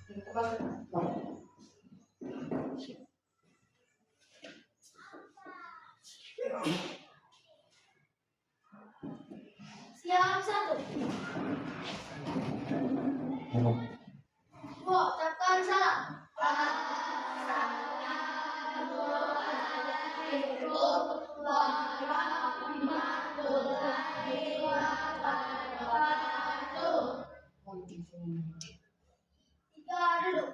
Siap satu. Kok tekan salah. Tiga duduk.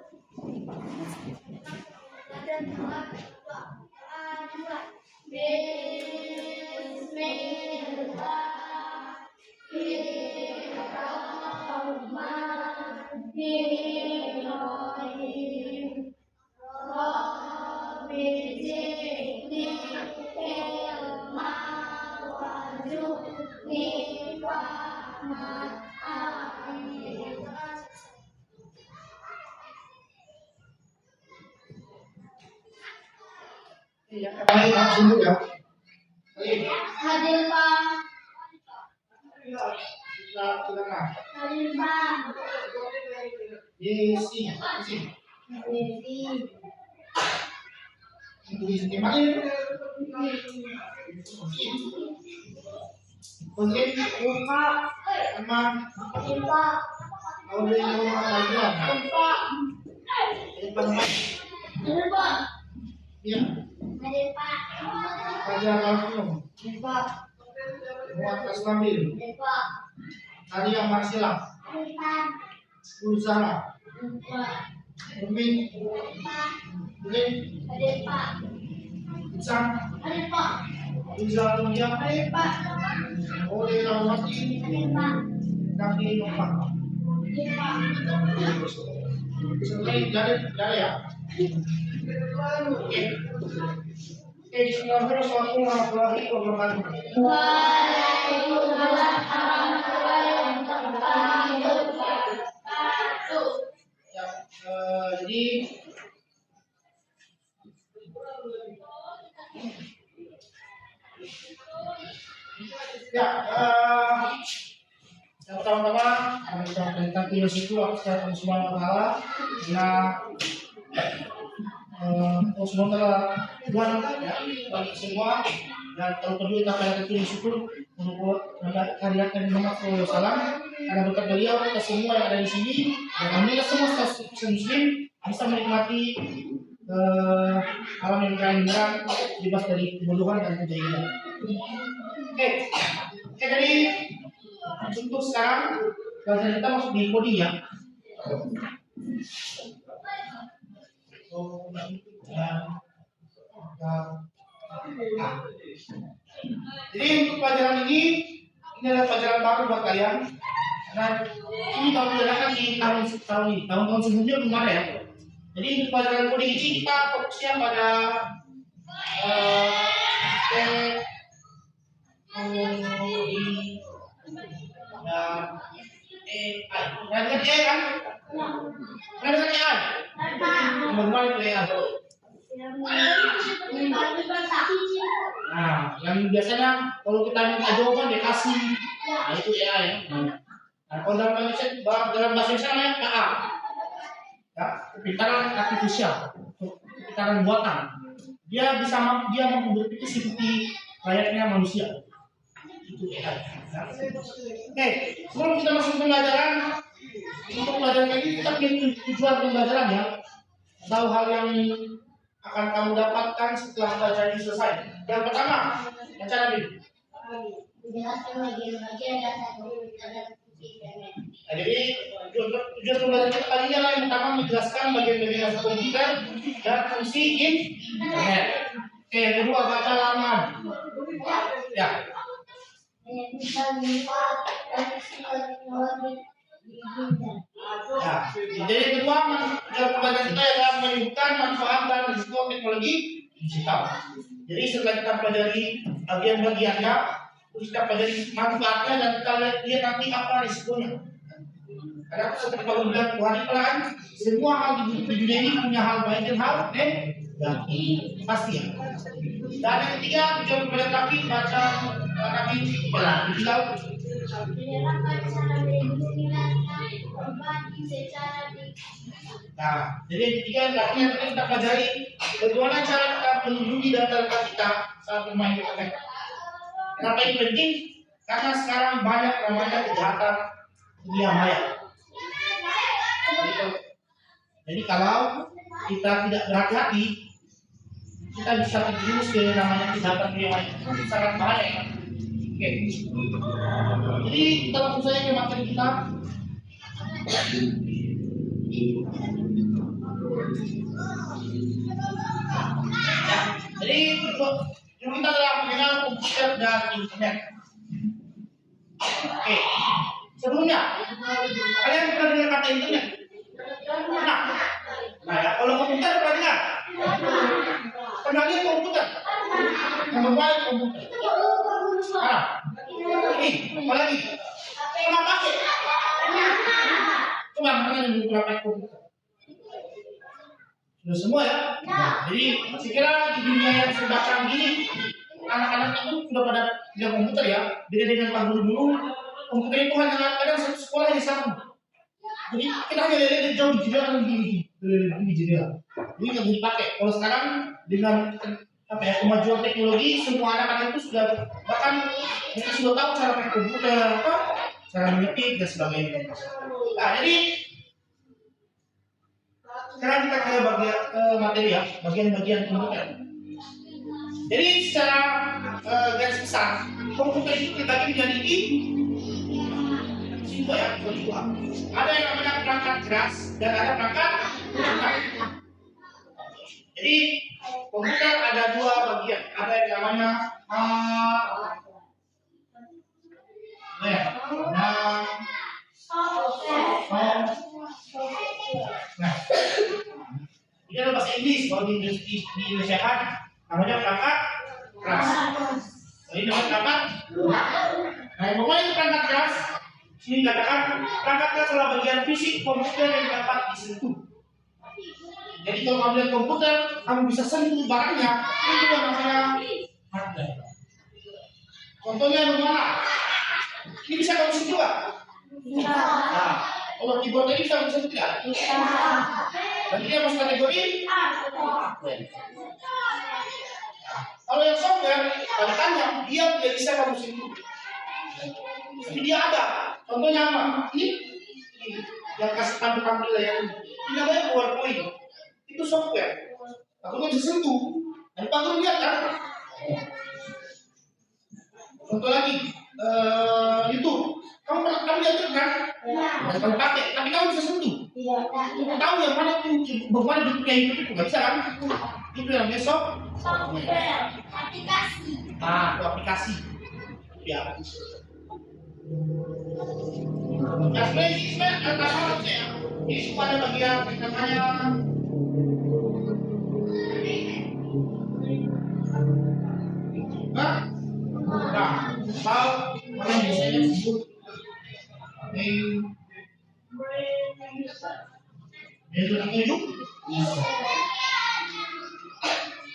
Dan Baik, langsung ya. hadir Pak. Silakan. Hadir Pak. Isi. Isi gimana ya? Mungkin buka aman. Hadir Pak. Kalau di rumah bagian. Pak. Hadir Pak. Iya. Hadir Pak. Fajar langsung. Hadir Pak. Muatas Nabil. Hadir Pak. Arya Marsila. Hadir Pak. Pulsara. Hadir Pak. Umin. Umin. Hadir Pak. Isam. Hadir Pak. Rizal Mulia. Hadir Pak. Oleh Rawati. Hadir Pak. Kaki Nopal. Hadir Pak. Sebenarnya dari ya. Oke. Bismillahirrahmanirrahim. Warahmatullahi wabarakatuh. Waalaikumsalam warahmatullahi wabarakatuh. Ya, jadi ya, yang pertama-tama kami ucapkan tentang filosofi waktu secara semua kepala karena semoga Tuhan ya bagi semua dan kalau kedua kita pada syukur untuk karyakan Muhammad SAW karena berkat beliau kita semua yang ada di sini dan kita semua muslim bisa menikmati alam yang keindahan bebas dari kebodohan dan kejahilan. Oke, jadi untuk sekarang pelajaran kita masuk di kodi ya. Jadi untuk pelajaran ini adalah pelajaran baru buat kalian. Nah, ini baru diadakan di tahun ini. Tahun-tahun sebelumnya belum ada ya. Jadi untuk pelajaran kode ini kita fokusnya pada teknologi dan AI. Nah, dengan AI kan? Dengan AI. Bagaimana itu AI? Nah, yang biasanya kalau kita minta jawaban dia kasih, nah itu AI ya. Nah, kalau dalam bahasa Indonesia namanya KA, ya, kepintaran artifisial, kepintaran buatan. Dia mampu berpikir seperti layaknya manusia. Itu AI. Ya. Oke, sebelum kita masuk ke pembelajaran, untuk pelajaran ini kita pilih tujuan pembelajaran ya. Tahu hal yang akan kamu dapatkan setelah pelajaran ini selesai. Yang pertama, baca Nabi. Menjelaskan bagian-bagian dasar komputer. Nah, jadi tujuan pembelajaran kita kali ini adalah yang pertama menjelaskan bagian-bagian dasar komputer dan fungsi internet. Oke, yang kedua baca halaman. Ya. Ya, jadi kedua tujuan pembelajaran kita adalah menyebutkan manfaat dan risiko teknologi digital. Jadi setelah kita pelajari bagian-bagiannya, terus kita pelajari manfaatnya dan kita lihat nanti apa risikonya. Karena seperti kalau bilang Tuhan pelan, semua hal di dunia ini punya hal baik dan hal negatif pasti ya. Dan yang ketiga tujuan pembelajaran kami baca Nabi pelan digital. berbagi secara Nah, jadi yang ketiga artinya kita pelajari bagaimana cara kita melindungi data kita saat bermain internet. Kenapa ini penting? Karena sekarang banyak namanya kejahatan dunia maya. Jadi kalau kita tidak berhati-hati, kita bisa terjerumus ke namanya kejahatan dunia maya. Itu sangat bahaya ya. Oke. Jadi kita langsung saja ke materi kita. Ya, jadi kita adalah mengenal komputer dan internet. Oke. Sebelumnya, kalian pernah dengar kata internet? Nah ya, kalau komputer pernah dengar? Pernah lihat komputer? Yang bermain komputer? Ini, apa lagi? Pernah pakai? Coba kalian yang belum pakai komputer. Sudah semua ya? Nah, jadi saya kira di dunia yang sudah canggih ini, anak-anak itu sudah pada punya komputer ya. Beda dengan tahun dulu, komputer itu hanya kadang satu sekolah di satu. Jadi kita hanya lihat dari jauh di jendela dan di jendela. Jadi nggak bisa dipakai. Kalau sekarang dengan kemajuan teknologi, semua anak-anak itu sudah bahkan mereka sudah tahu cara pakai komputer, cara mengetik dan sebagainya. Nah, jadi sekarang kita ke bagian materi ya, bagian-bagian komputer. Jadi secara garis besar, komputer itu dibagi menjadi dua ya, dua. Ada yang namanya perangkat keras dan ada perangkat lunak. Jadi komputer ada dua bagian, ada yang namanya nah, ini adalah bahasa Inggris. Kalau di Indonesia kan namanya perangkat keras. Jadi namanya perangkat lunak. Nah, yang pokoknya itu perangkat keras. Sini dikatakan perangkat keras adalah bagian fisik komputer yang dapat disentuh. Jadi kalau kamu lihat komputer, kamu bisa sentuh barangnya, itu yang namanya hardware. Contohnya bagaimana? Ini bisa kamu sentuh nggak? Nah, kalau keyboard ini bisa kamu sentuh tidak? Berarti dia masuk kategori hardware. Kalau yang software, pada tanya, dia tidak bisa kamu sentuh. Tapi dia ada. Contohnya apa? Ini yang kasih tampil yang ini namanya PowerPoint. Itu software. Aku bisa sentuh. Dan kamu lihat kan? Contoh lagi, YouTube. Kamu lihat kan? Dan kamu pakai, tapi kamu bisa sentuh. Kamu tahu yang mana tuh, bagaimana bentuknya itu nggak bisa kan? Itu yang besok. software aplikasi. Nah, itu aplikasi. Ya. Nah, sebenarnya antara ya. Ini semua ada bagian namanya nah, kalau orang biasanya disebut hidup.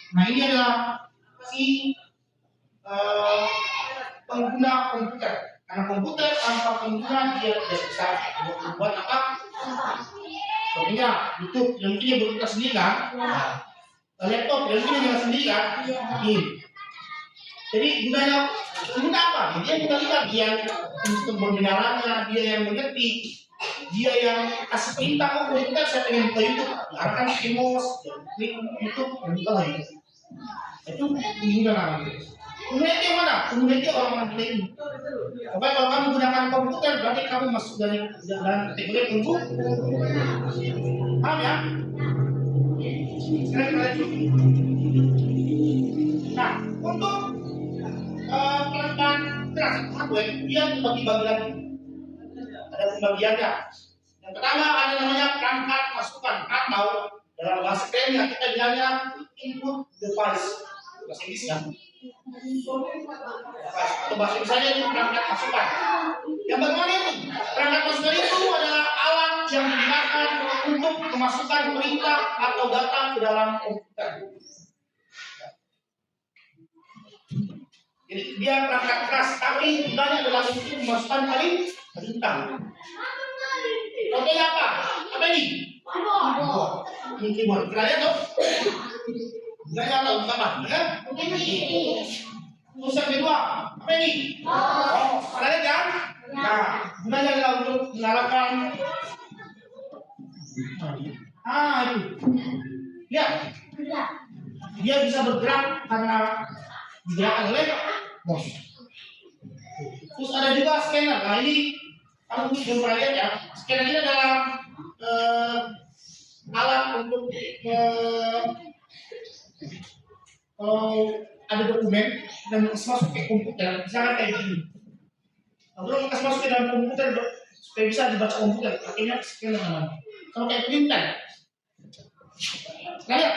Nah, ini adalah si pengguna komputer. Karena komputer tanpa pengguna dia tidak bisa membuat apa? Contohnya YouTube yang punya berita sendiri kan? Laptop yang punya jalan sendiri kan? Jadi gunanya pengguna apa? Dia yang kita lihat, dia yang untuk pembenarannya, dia yang mengerti, dia yang kasih perintah. Oh, komputer saya pengen buka YouTube, arahkan demos, klik YouTube, dan buka lagi. Itu pengguna namanya. Pengguna itu yang mana? Pengguna itu orang-orang ini. Pokoknya kalau kamu gunakan komputer, berarti kamu masuk dari dalam kategori pengguna. Paham ya? Sekarang kita lanjut. Nah, untuk perangkat keras hardware, dia dibagi-bagi lagi. Ada pembagiannya. Yang pertama ada namanya perangkat masukan atau dalam bahasa kerennya kita bilangnya input device. Bahasa Inggris ya. Atau bahasa Inggrisnya itu perangkat masukan. Yang bagaimana itu? Perangkat masukan itu adalah alat yang digunakan untuk memasukkan perintah atau data ke dalam komputer. Jadi dia perangkat keras, tapi gunanya adalah untuk memasukkan perintah. Contohnya apa? Apa ini? Keyboard. Ini keyboard. Kita lihat dong. Gunanya apa? Untuk apa? Ya? Terus yang kedua, apa ini? Oh, kita lihat kan? Nah, gunanya adalah untuk menyalakan. Itu. Lihat. Dia bisa bergerak karena digerakkan oleh bos. Terus ada juga scanner. Nah ini kamu belum pernah lihat ya. Scanner ini adalah alat untuk kalau ada dokumen dan masuk ke komputer, misalkan kayak gini. Kalau kita masuk ke dalam komputer supaya bisa dibaca komputer, akhirnya scanner namanya. Kalau kayak printer. Lihat.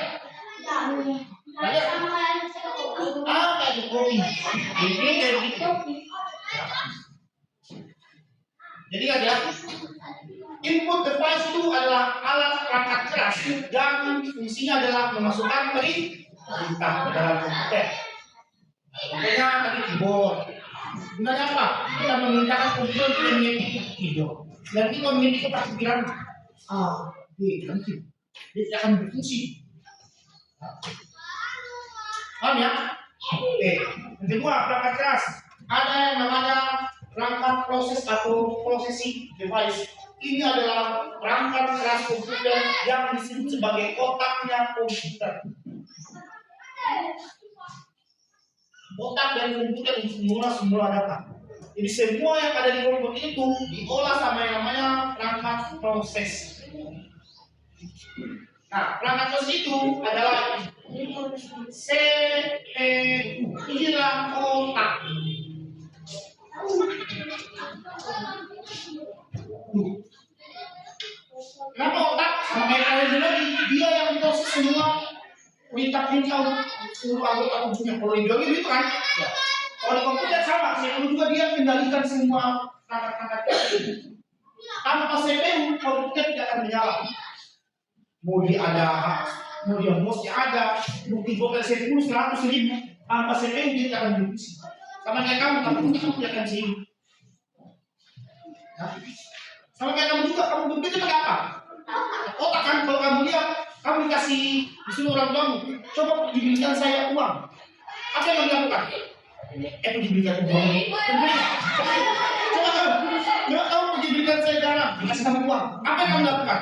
Kayak kopi. Ini kayak gitu. Jadi kan ya, input device itu adalah alat perangkat keras yang fungsinya adalah memasukkan perintah ke dalam komputer. Makanya tadi keyboard. Gunanya apa? Kita memerintahkan komputer untuk mengetik keyboard. Dan ini memiliki pikiran A, B, dan C. Dia akan berfungsi. Paham ya? Oke. Yang kedua, perangkat keras. Ada yang namanya perangkat proses atau processing device. Ini adalah perangkat keras komputer yang disebut sebagai otaknya komputer. Otak dan komputer untuk mengolah semua data. Jadi semua yang ada di komputer itu diolah sama yang namanya perangkat proses. Nah, perangkat proses itu adalah CPU, inilah otak. Kenapa otak? Sampai ada lagi dia yang proses semua perintah-perintah seluruh anggota tubuhnya. Kalau di biologi itu kan, ya. Kalau di komputer sama, CPU juga dia kendalikan semua perangkat-perangkat. Tanpa CPU, komputer tidak akan menyala. Mau dia ada, mau dia bosnya ada, bukti bokeh 10, 100, 1000, tanpa CPU dia tidak akan berfungsi. Sama kayak kamu tidak akan sibuk. Sama kayak kamu juga, kamu berpikir pakai apa? Otak kan, kalau kamu lihat, kamu dikasih disuruh orang tuamu, coba dibelikan saya uang. Apa yang kamu lakukan? Dibelikan uang. Coba kamu dibelikan saya garam, dikasih kamu uang. Apa yang kamu lakukan?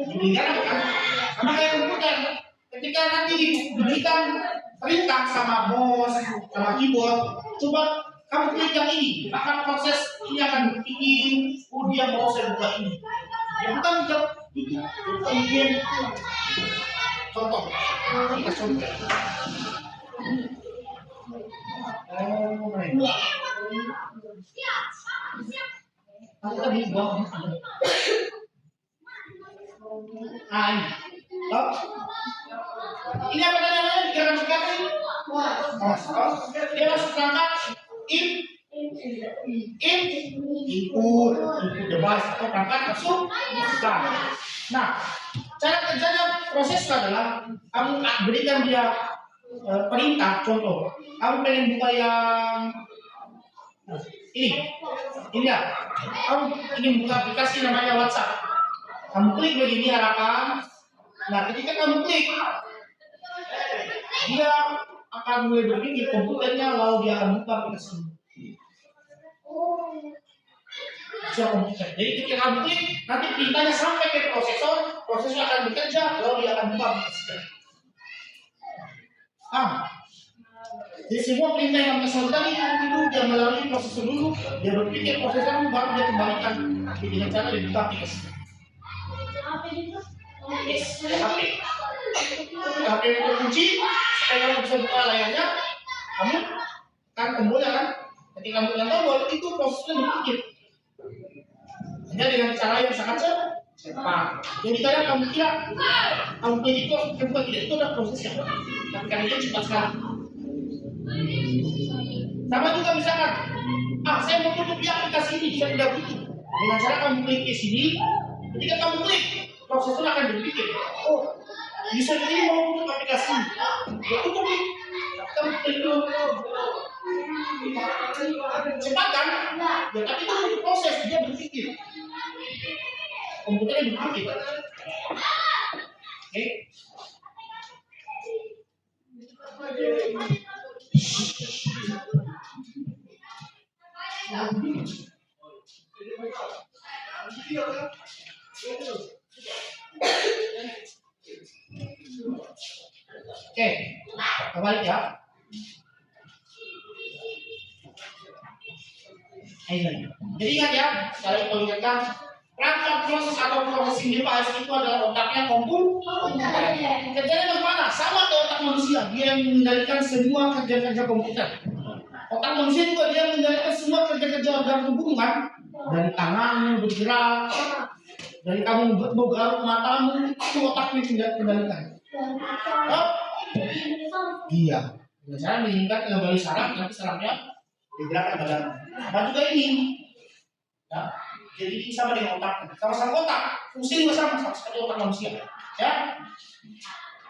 Dibelikan apa kan? Sama kayak komputer. Ketika nanti diberikan perintah sama bos, sama keyboard, coba kamu klik yang ini, akan proses ini akan berpikir, oh dia mau saya buka ini. Ya bukan itu, kemudian contoh, kita contoh. Aku tadi bawa ini apa namanya? Gerakan sekarang ini? Dia masuk perangkat input device atau perangkat masuk. Nah, cara kerjanya prosesnya adalah kamu berikan dia perintah. Contoh, kamu pengen buka yang ini ya. Kamu ingin buka aplikasi namanya WhatsApp. Kamu klik begini harapan. Nah, ketika kamu klik, dia akan mulai berpikir komputernya, lalu dia akan buka aplikasi. Jadi ketika kamu klik, nanti perintahnya sampai ke prosesor, prosesor akan bekerja, lalu dia akan buka aplikasi. Jadi semua perintah yang kesal tadi itu dia melalui prosesor dulu, dia berpikir prosesor baru dia kembalikan dengan cara dibuka aplikasi. HP itu kunci, supaya kamu bisa buka layarnya, kamu kan tombol ya kan? Ketika kamu tekan tombol itu prosesnya berpikir. Hanya dengan cara yang sangat cepat. Jadi kadang kamu kira kamu klik itu, kamu tidak itu adalah prosesnya, tapi kan itu cepat sekali. Sama juga misalkan, saya mau tutup di aplikasi ini, saya tidak butuh. Dengan cara kamu klik ke sini, ketika kamu klik, prosesor akan berpikir, oh, user ini mau tutup aplikasi, ya tutup nih. Kamu klik dulu. Cepat kan? Ya, tapi itu proses, dia berpikir. Komputernya berpikir. Oke. Oke, kembali ya. Jadi ingat ya, sekali kita ingatkan, perangkat proses atau processing device itu adalah otaknya komputer. Kerjanya bagaimana? Sama kayak otak manusia, dia yang mengendalikan semua kerja-kerja komputer. Otak manusia juga dia mengendalikan semua kerja-kerja organ tubuh kan, dari tanganmu bergerak, dari kamu bergaruk matamu, itu otaknya tidak kendalikan. Oh? Iya. Biasanya mengingat kembali saraf, nanti sarafnya digerakkan badan. Dan juga ini, ya, jadi ini sama dengan otak, sama-sama otak, fungsi juga sama seperti otak manusia. Ya,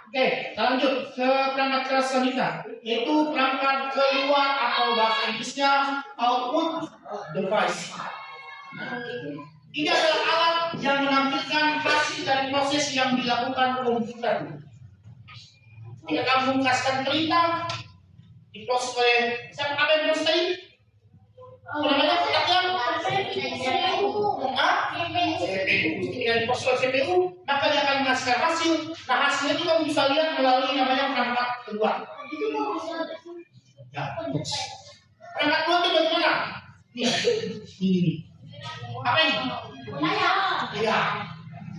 oke, kita lanjut ke perangkat keras selanjutnya, yaitu perangkat keluar atau bahasa Inggrisnya output device. Ini adalah alat yang menampilkan hasil dari proses yang dilakukan komputer. Jika kamu mengasihkan perintah, diproses oleh siapa? Apa yang proses tadi? Namanya otaknya CPU. Ketika diproses oleh CPU, maka dia akan menghasilkan hasil. Nah, hasilnya itu kamu bisa lihat melalui namanya perangkat keluar. Ya, perangkat keluar itu bagaimana? Ini. Apa ini? Iya.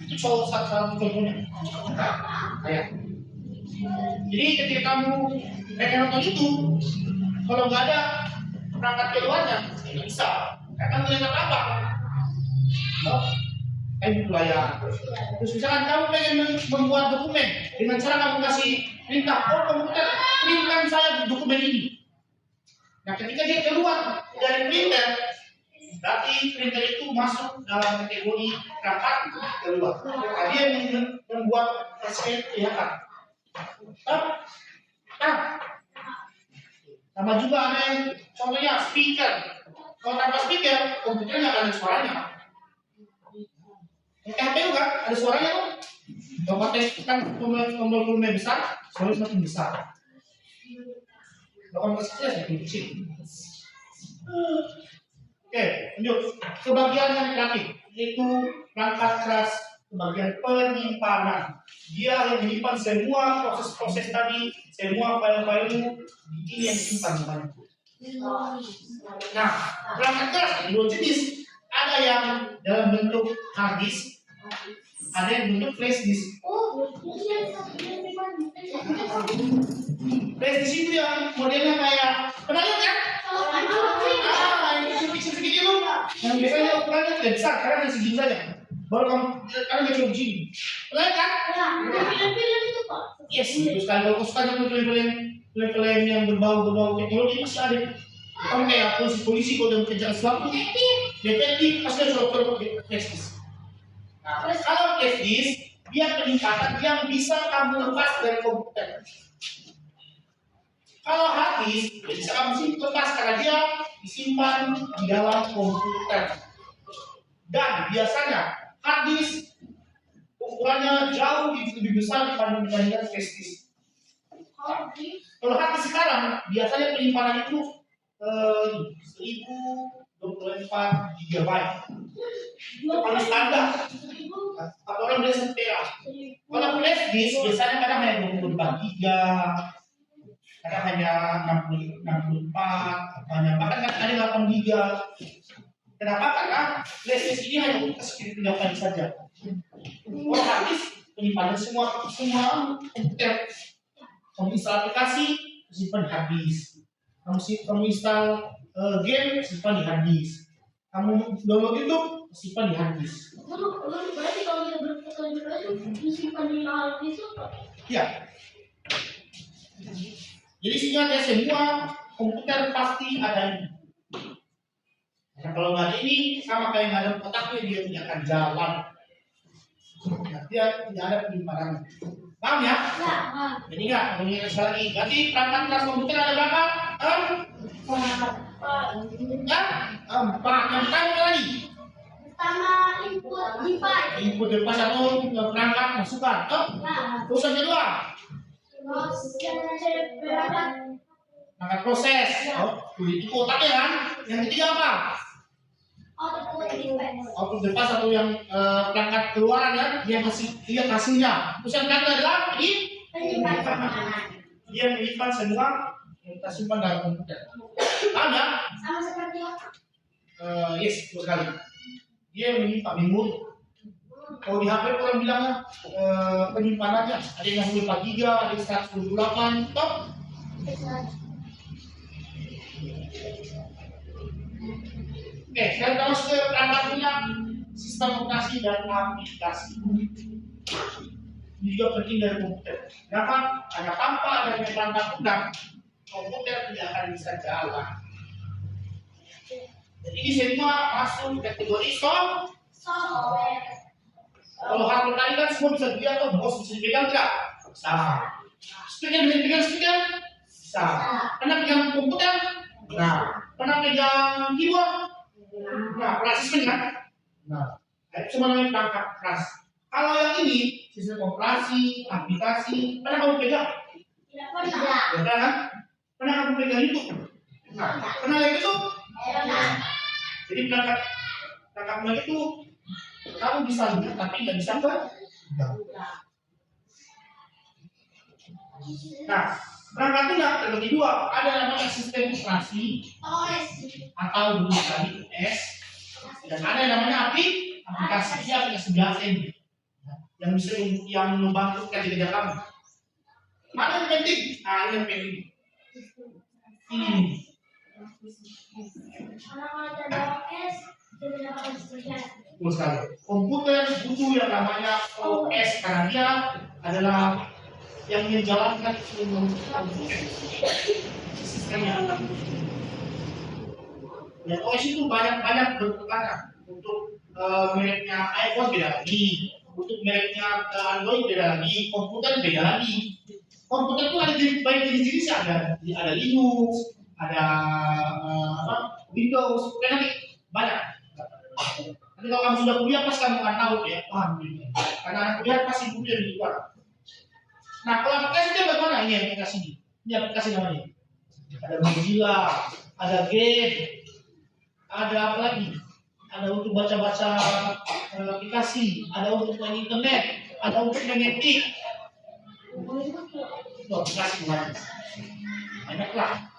Itu satu contohnya. Kayak. Jadi ketika kamu pengen nonton itu, kalau nggak ada perangkat keluarnya, nggak bisa. Karena terlihat apa? Kayak buku layar. Terus misalkan kamu pengen membuat dokumen, dengan cara kamu kasih perintah, oh komputer, printkan saya dokumen ini. Nah, ketika dia keluar dari printer, berarti printer itu masuk dalam kategori perangkat keluar. Nah, dia yang membuat hasil kelihatan. Sama juga ada yang contohnya speaker. Kalau tanpa speaker, komputernya nggak ada suaranya. CPU kan ada suaranya tuh. Kalau pakai kan tombol volume besar, suaranya semakin besar. Kalau kecil semakin kecil. Oke, lanjut ke bagian yang terakhir, yaitu perangkat keras bagian penyimpanan. Dia yang menyimpan semua proses-proses tadi, semua file-filemu, ini yang disimpan namanya. Nah, perangkat keras ada dua jenis. Ada yang dalam bentuk hard disk, ada yang bentuk flash disk. Flash disk itu yang modelnya kayak, pernah lihat kan? Yang kecil-kecil segini loh. Yang biasanya ukurannya tidak besar, karena yang segini saja. Baru kamu dia coba begini. Pernah kan? Film-film itu kok. Yes, terus kalau kau suka dengan film-film yang berbau teknologi masih ada. Kamu kayak polisi kalau mengejar sesuatu, detektif pasti ada soal flash disk. Nah, kalau flash disk dia penyimpanan yang bisa kamu lepas dari komputer. Kalau hard disk bisa kamu lepas karena dia disimpan di dalam komputer. Dan biasanya hard disk ukurannya jauh lebih besar dibandingkan flash disk. Kalau hard disk sekarang biasanya penyimpanan itu 1024 GB. Itu paling standar. Atau orang beli 1 tera. Kalau flash disk biasanya kadang hanya 24 GB, kadang hanya 64, bahkan ada 8 GB. Kenapa? Karena flash disk ini hanya untuk sekiranya saja. Kalau hard disk penyimpanan semua komputer. Kamu install aplikasi, simpan di hard disk. Kamu install game, simpan di hard disk. Kamu download YouTube, simpan di hard disk. Berarti kalau kita berfoto itu disimpan di hard disk apa? Ya. Jadi sehingga semua komputer pasti ada ini. Nah, kalau nggak ada ini, sama kayak nggak ada otaknya, dia tidak akan jalan. Nah, dia tidak ada penyimpanan. Paham ya? Ya. Jadi nggak, mengingat sekali lagi. Berarti perangkat keras komputer ada berapa? Ya, empat. Yang pertama apa lagi? Pertama input device. Input device atau perangkat masukan. Oh, terus yang kedua, perangkat proses. Oh, itu kotaknya kan. Yang ketiga apa? Output device. Output device atau yang perangkat keluaran ya, dia hasilnya. Terus yang terakhir adalah Penyimpanan. dia menyimpan semua yang kita simpan dalam komputer. Paham ya? Sama seperti apa? Yes, betul sekali. Dia menyimpan memori. Kalau di HP orang bilangnya penyimpanannya ada yang 4 GB, ada yang 128, top. Oke, sekarang kita masuk ke perangkat punya sistem operasi dan aplikasi. Ini juga penting dari komputer. Kenapa? Karena tanpa adanya perangkat lunak, komputer tidak akan bisa jalan. Jadi ini semua masuk kategori Software. Kalau hardware tadi kan semua bisa dilihat tuh, mouse bisa dipegang tidak? Bisa. Speaker bisa dipegang speaker? Bisa. Pernah pegang komputer? Nah. Pernah pegang keyboard? Nah, operasi kan? Nah, itu semua namanya perangkat keras. Kalau yang ini sistem operasi, aplikasi, pernah kamu pegang? Tidak pernah. Ya kan? Pernah kamu pegang itu? Nah, pernah yang itu? Pernah. Jadi perangkat itu kamu bisa lihat tapi nggak bisa pegang. Nah, perangkat lunak terbagi dua. Ada namanya sistem operasi atau dulu tadi OS, dan ada yang namanya aplikasi. Ini aplikasi biasa ini yang bisa yang membantu kerja kamu. Mana yang penting? Nah, ini yang penting. Ini. Kalau ada OS, tidak akan terjadi. Betul sekali. Komputer butuh yang namanya OS karena dia adalah yang menjalankan seluruh komputer sistemnya. Dan OS itu banyak berpengaruh. Untuk mereknya iPhone beda lagi, untuk mereknya Android beda lagi, komputer beda lagi. Komputer itu ada banyak jenis-jenis, ada Linux, ada Windows, nanti banyak. Nanti kalau kamu sudah kuliah pasti kamu akan tahu ya, paham ini. Karena anak kuliah pasti kuliah di luar. Nah, kalau aplikasinya bagaimana ini aplikasi ini? Ini aplikasi namanya. Ada Mozilla, ada game, ada apa lagi? Ada untuk baca-baca aplikasi, ada untuk main internet, ada untuk mengetik. Itu aplikasi banyak lah.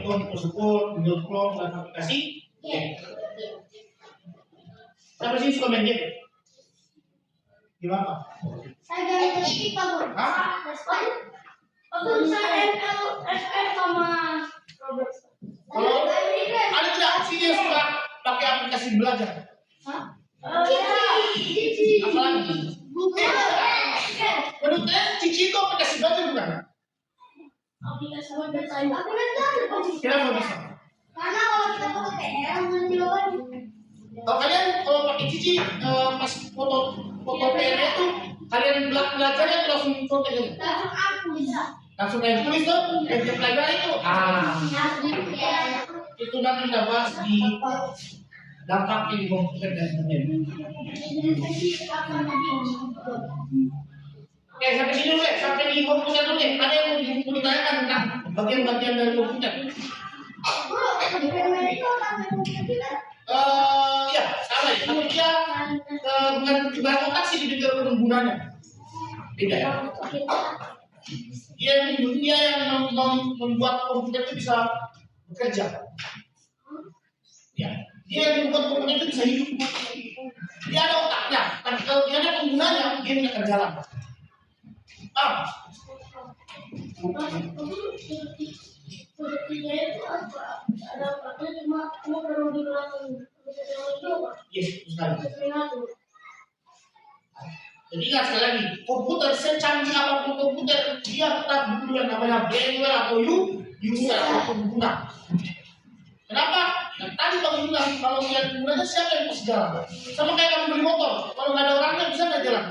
Untuk support, Google Chrome dan aplikasi. Sampai sini suka main game? Gimana? Saya ganti ketik Pak Bun. Hah? Aku bisa ML, FF sama Roblox. Kalau ada tidak sih yang suka pakai aplikasi belajar? Hah? Apalagi? Menurut saya Cici itu aplikasi belajar bukan? Aplikasi website. Kenapa bisa? Karena kalau kita pakai PR nanti jawabannya. Kalau kalian kalau pakai Cici pas foto PR itu kalian belajarnya itu langsung foto gitu. Langsung aku bisa. Langsung yang tulis tuh, yang pelajaran itu. Itu nanti kita bahas di dampaknya di komputer dan internet. Oke, sampai sini dulu ya, sampai di komputer dulu ya. Ada yang mau ditanyakan tentang bagian-bagian dari komputer? Ya, sama ya. Tapi dia bukan ibarat otak sih di dalam penggunanya. Beda ya. Dia yang membuat komputer itu bisa bekerja. Ya, dia yang membuat komputer itu bisa hidup. Dia ada otaknya, tapi kalau dia ada penggunanya, dia tidak akan jalan. Yes, sekali. Jadi ingat sekali lagi, komputer secanggih apapun komputer, dia tetap butuh yang namanya brainware atau user atau pengguna. Kenapa? Nah, tadi kamu bilang kalau lihat penggunanya siapa yang bisa jalan? Sama kayak kamu beli motor, kalau nggak ada orangnya bisa nggak jalan?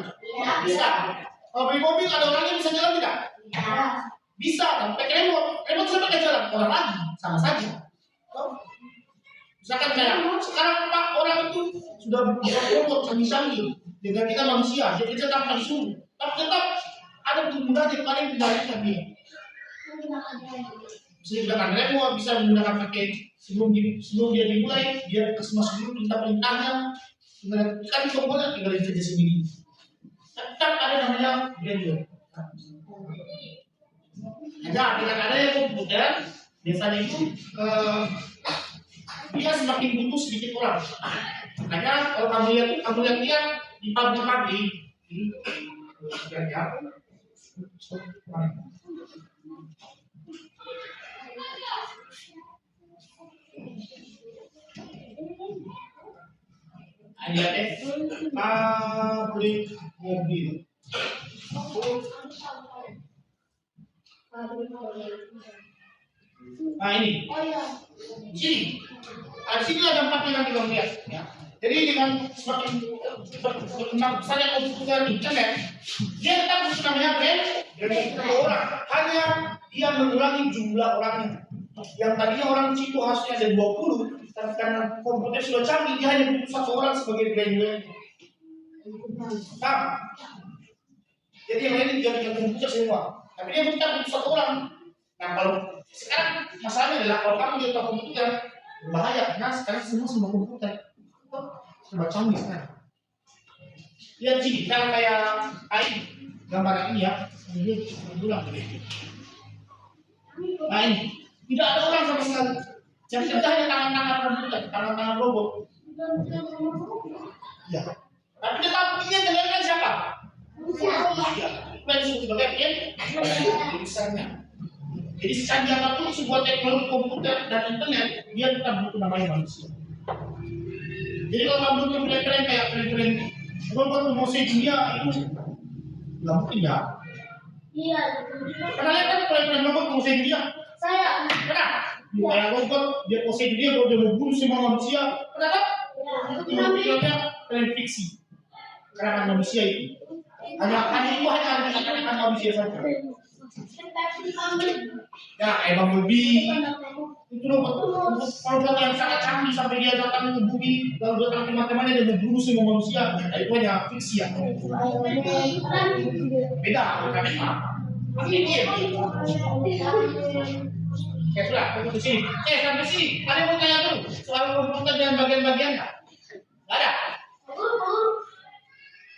Bisa. Kalau beli mobil ada orangnya bisa jalan tidak? Ya. Bisa, tapi pakai remote. Remote siapa yang jalan? Orang lagi, sama saja. Misalkan kayak sekarang Pak orang itu sudah buat robot canggih-canggih dengan kita manusia, dia kerja tanpa disuruh, tapi tetap ada kemudahan yang paling dibandingkan dia. Bisa digunakan remote, bisa menggunakan pakai sebelum dia dimulai, dia kasih masuk dulu minta perintahnya, kan komponen tinggal kerja sendiri. Tetap ada namanya blender. Hanya dengan adanya komputer biasanya itu dia semakin butuh sedikit orang. Makanya kalau kamu lihat dia di pabrik ini kerja. Ada pabrik mobil. Nah ini, di sini. Di sini ada dampaknya nanti kamu lihat. Ya. Jadi dengan semakin berkembang besarnya komputer internet, dia tetap namanya brand dari orang. Hanya dia mengurangi jumlah orangnya. Yang tadinya orang di situ harusnya ada 20, tapi karena komputer sudah canggih, dia hanya butuh 1 orang sebagai brand. Sama. Jadi yang lain juga komputer semua. Tapi dia tetap butuh 1 orang. Nah kalau sekarang masalahnya adalah kalau kamu di komputer bahaya karena sekarang semua komputer serba canggih sekarang. Lihat sini, kalau kayak gambar ini ya, ini ulang begitu. Nah ini tidak ada orang sama sekali. Yang kerja hanya tangan-tangan komputer, tangan-tangan robot. Ya. Tapi tetap ini yang terlihat siapa? Ya. Bukan sebagai besarnya. Jadi secanggih apapun sebuah teknologi komputer dan internet, dia tetap butuh namanya manusia. Jadi kalau kamu butuh keren-keren kayak keren-keren robot menguasai dunia itu nggak mungkin ya. Iya. Karena lihat kan keren-keren robot menguasai dunia. Saya. Kenapa? Kayak robot dia menguasai dunia, kalau dia membunuh semua manusia, kenapa? Itu filmnya film fiksi. Karena manusia itu hanya itu hanya dikatakan manusia saja. Ya, kayak Bumblebee itu robot yang sangat canggih sampai dia datang ke bumi lalu datang teman-temannya dan membunuh semua manusia. Nah, itu hanya fiksi ya. Beda, bukan apa? Ini dia. Oke, sudah, ke sini. Sampai sini. Ada yang mau tanya dulu soal komputer dan bagian-bagiannya? Nggak ada?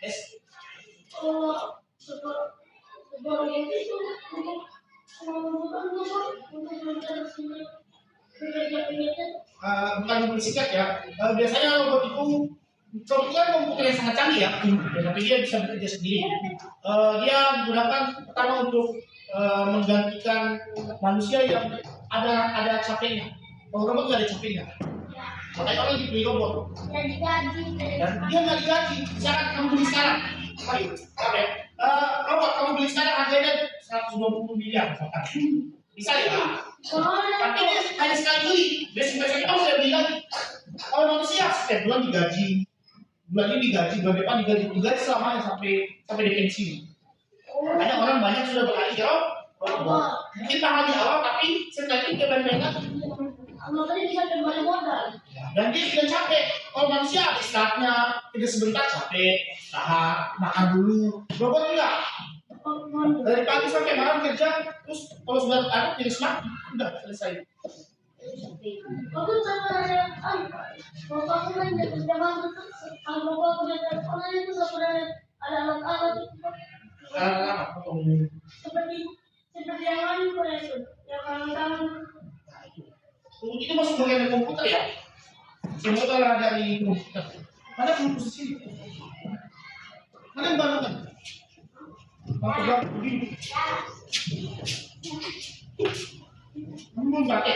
Yes. Bukan bersikat ya. Biasanya robot itu kebetulan komputer yang sangat canggih ya, tapi dia bisa bekerja sendiri. Dia menggunakan pertama untuk menggantikan manusia yang ada capeknya. Kalau robot nggak ada capeknya. Makanya orang dibeli robot. Dan dia nggak digaji. Misalkan kamu beli sekarang, ayo, robot kamu beli sekarang harganya 120 miliar misalkan. Bisa ya? Tapi dia hanya sekali beli. Besok-besok kamu udah beli lagi. Kalau manusia setiap bulan digaji, bulan ini digaji, bulan depan digaji selamanya sampai di pensiun. Makanya orang banyak sudah beralih ke robot. Mungkin mahal di awal, tapi setelah itu dia banyak. Dan dia tidak capek. Kalau manusia istirahatnya tidak sebentar capek, istirahat, makan dulu. Robot enggak. Dari pagi sampai malam kerja, terus kalau sudah ada tidak semangat, udah selesai. Seperti yang lain itu, yang kawan-kawan. Itu masuk bagian komputer ya. Semua itu adalah dari komputer. Mana komputer sini? Mana yang baru kan? Bapak begini. Kamu belum pakai.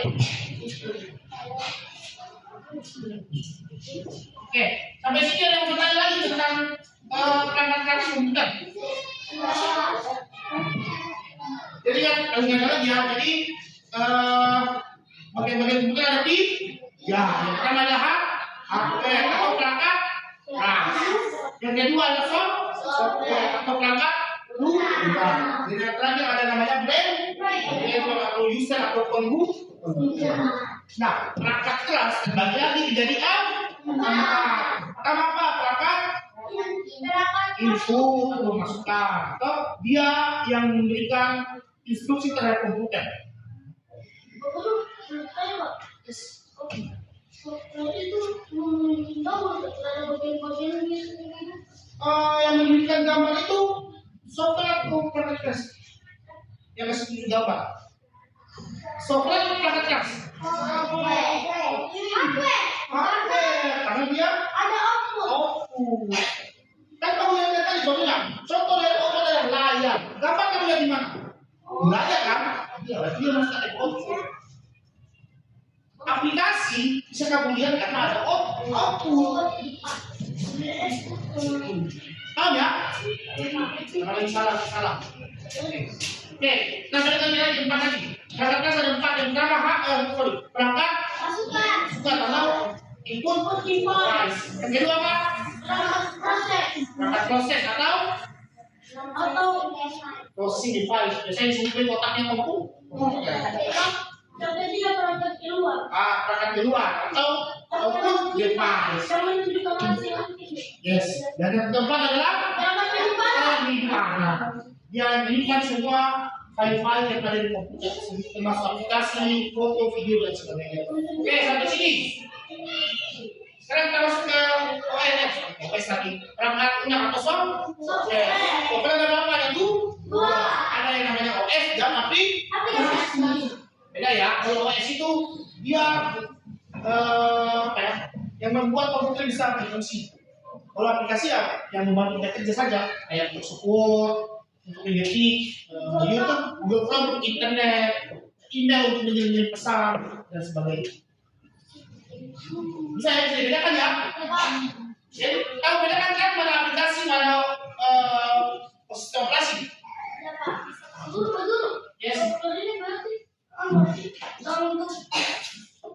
Oke, sampai sini ada yang bertanya lagi tentang perangkat komputer. Jadi kan ingat lagi ya. Jadi bagian-bagian komputer ada di ya. Yang pertama adalah hardware atau perangkat. Yang kedua adalah software atau perangkat lunak. Nah, jadi yang terakhir ada namanya brain atau user atau komputer. Nah, perangkat keras terbagi lagi menjadi empat. Pertama apa? Perangkat input atau masukan, atau dia yang memberikan instruksi terhadap komputer. Yang memberikan gambar itu software atau perangkat keras yang kasih gambar. Software atau perangkat keras? Hardware, karena dia ada output. Kan kamu yang lihat tadi contohnya, contoh dari output adalah layar. Gambar kamu lihat di mana? Layar kan? Iya, berarti dia masih ada output. Aplikasi bisa kamu lihat karena ada output. Paham ya? Kalau yang salah. Oke, nah kami lagi empat lagi. Perangkat keras ada empat. Yang pertama perangkat suka atau input device. Yang kedua apa? Perangkat proses atau processing device. Biasanya disebut otaknya komputer. Perangkat keluar atau output device. Yes. Dan yang keempat adalah perangkat. Dia menyimpan semua file-file yang ada di komputer, termasuk aplikasi, foto, video, dan sebagainya. Oke, sampai sini. Sekarang kita masuk ke OS lagi. Perangkat lunak atau software. Software ada berapa? Ada dua. Ada yang namanya OS dan aplikasi. Beda ya. Kalau OS itu dia yang membuat komputer bisa berfungsi. Kalau aplikasi ya yang membantu kita kerja saja, kayak untuk support, untuk mengetik, YouTube, Google Chrome untuk internet, email untuk mengirim pesan dan sebagainya. Bisa dibedakan ya? Jadi kamu bedakan kan mana aplikasi, mana sistem operasi? Yes. Kalau untuk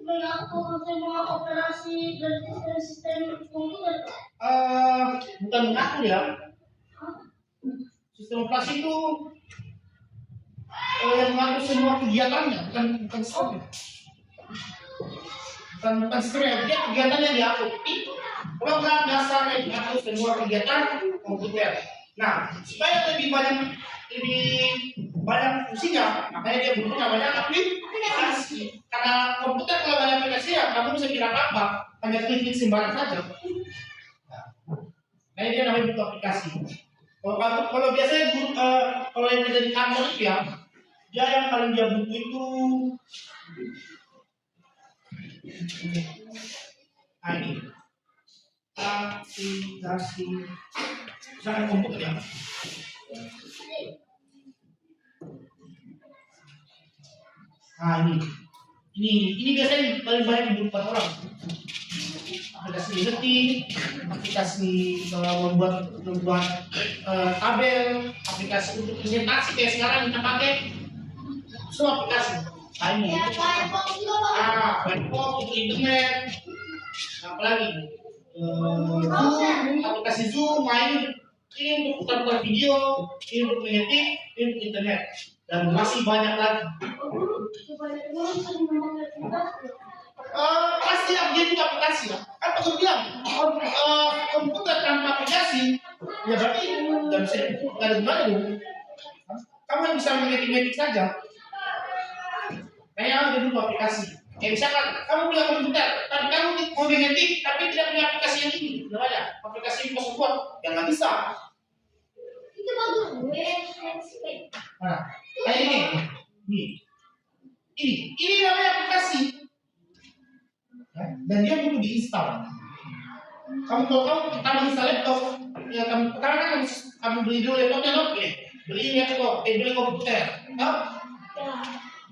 mengatur semua operasi dan sistem komputer. Bukan mengatur ya. Sistem operasi itu yang mengatur semua kegiatannya, bukan sistem. Bukan sistemnya, dia kegiatannya diatur. Program dasarnya diatur semua kegiatan komputer. Nah, supaya lebih banyak fungsinya, makanya dia butuh namanya aplikasi. Karena komputer kalau ada aplikasi ya kamu bisa kira apa, hanya klik sembarang saja. Nah, dia namanya butuh aplikasi. Kalau biasanya kalau yang kerja di kantor itu ya, dia yang paling dia butuh itu ini aplikasi, misalkan komputer ya. Nah ini biasanya paling banyak dibutuhkan orang. Aplikasi editing, aplikasi membuat tabel, aplikasi untuk presentasi kayak sekarang kita pakai semua aplikasi. Nah ini, Firefox untuk internet, apalagi Zoom, aplikasi Zoom, ini untuk putar video, ini untuk mengetik, ini untuk internet, dan masih banyak lagi. Pasti dia punya aplikasi ya. Kan aku bilang komputer tanpa aplikasi ya berarti nggak bisa nggak ada gunanya dong. Kamu yang bisa mengetik saja. Kayak ada dulu aplikasi. Kayak misalkan kamu punya komputer, tapi kamu mau mengetik tapi tidak punya aplikasi yang ini, namanya aplikasi yang mau buat, ya nggak bisa. Itu bagus. Nah, kayak ini namanya aplikasi. Dan dia butuh diinstal. Kamu kalau pertama install laptop, ya kamu pertama kan kamu beli dulu laptopnya, beli laptop, beli komputer,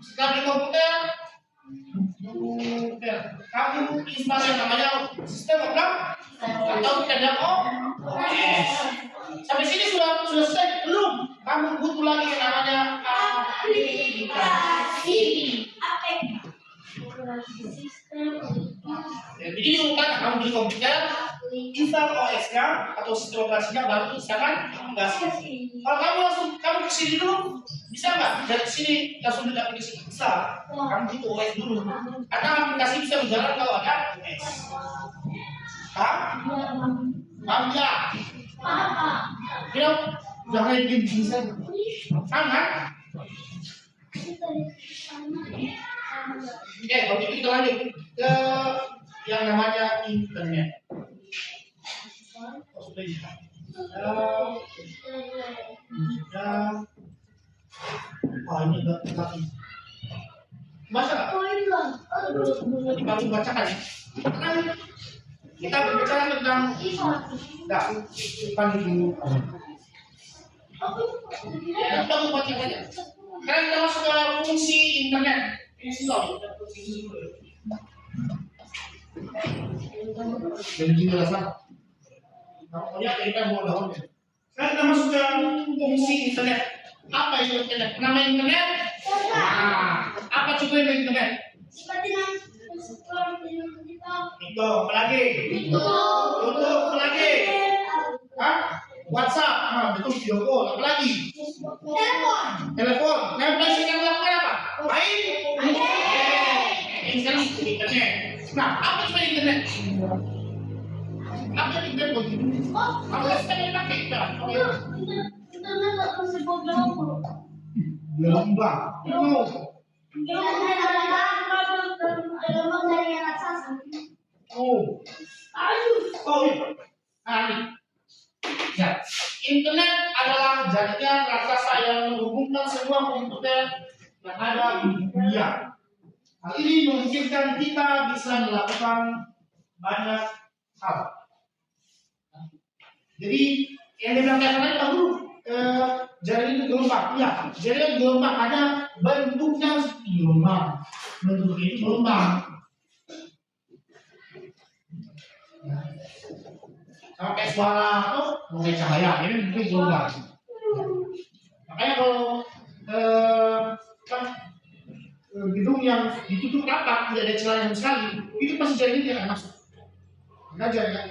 setelah beli komputer, kamu install yang namanya sistem operasi atau kita bilang OS. Sampai sini sudah selesai belum? Kamu butuh lagi yang namanya aplikasi. Jadi bukan kamu beli komputer, install OS-nya atau sistem operasinya baru installkan aplikasi. Kalau kamu kesini dulu, bisa nggak dari sini langsung ke aplikasi? Bisa. Kamu butuh OS dulu. Karena aplikasi bisa berjalan kalau ada OS. Paham ya? Kita jangan bikin bisnis saja. Sangat. Oke, kalau gitu kita lanjut ke yang namanya internet. Ini agak lagi. Masa nggak? Nanti kamu bacakan ya. Kita berbicara tentang bukan dulu. Kita baca saja. Sekarang kita masuk ke fungsi internet. Jadi jelasan. Pokoknya kita mau dahulu. Sekarang kita masuk ke fungsi internet. Apa itu internet? Nama internet? Apa coba internet? Seperti Itu apalagi? YouTube apalagi? WhatsApp, betul video call apalagi? Telepon. Nah, biasa yang melakukan apa? Main? Sekarang internet. Nah, apa itu internet? Apa internet begitu? Apa yang pakai kita? Internet nggak bisa berapa? Belum bang. Internet adalah dari yang raksasa. Oh, ini. Ya, internet adalah jaringan raksasa yang menghubungkan semua komputer yang ada di dunia. Hal ini memungkinkan kita bisa melakukan banyak hal. Jadi yang dibilang tadi dahulu jaringan itu gelombang. Ya, jaringan gelombang ada bentuknya seperti gelombang. Bentuknya itu gelombang. Pakai suara atau pakai cahaya ini mungkin gelombang. Makanya kalau gedung yang ditutup rapat tidak ada celah yang sekali, itu pasti jaringan tidak akan masuk.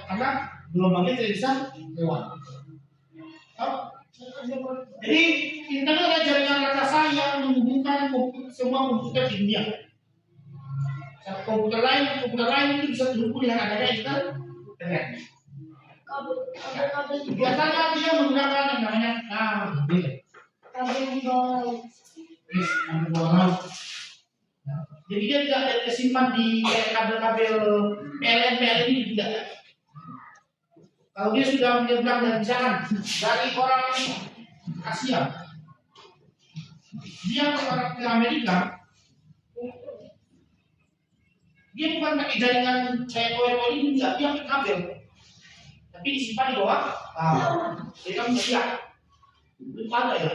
Karena gelombangnya tidak bisa lewat. Jadi internet adalah jaringan raksasa yang menghubungkan semua komputer di dunia. Komputer lain itu bisa terhubung dengan adanya internet. Biasanya dia menggunakan yang namanya kabel di bawah laut. Jadi dia tidak tersimpan di kabel-kabel PLN ini tidak. Kalau dia sudah menyeberang dan misalkan dari orang Asia, dia ke Amerika, dia bukan pakai jaringan kayak koin ini, dia pakai kabel. Tapi disimpan di bawah. Jadi kamu siap. Itu ada ya.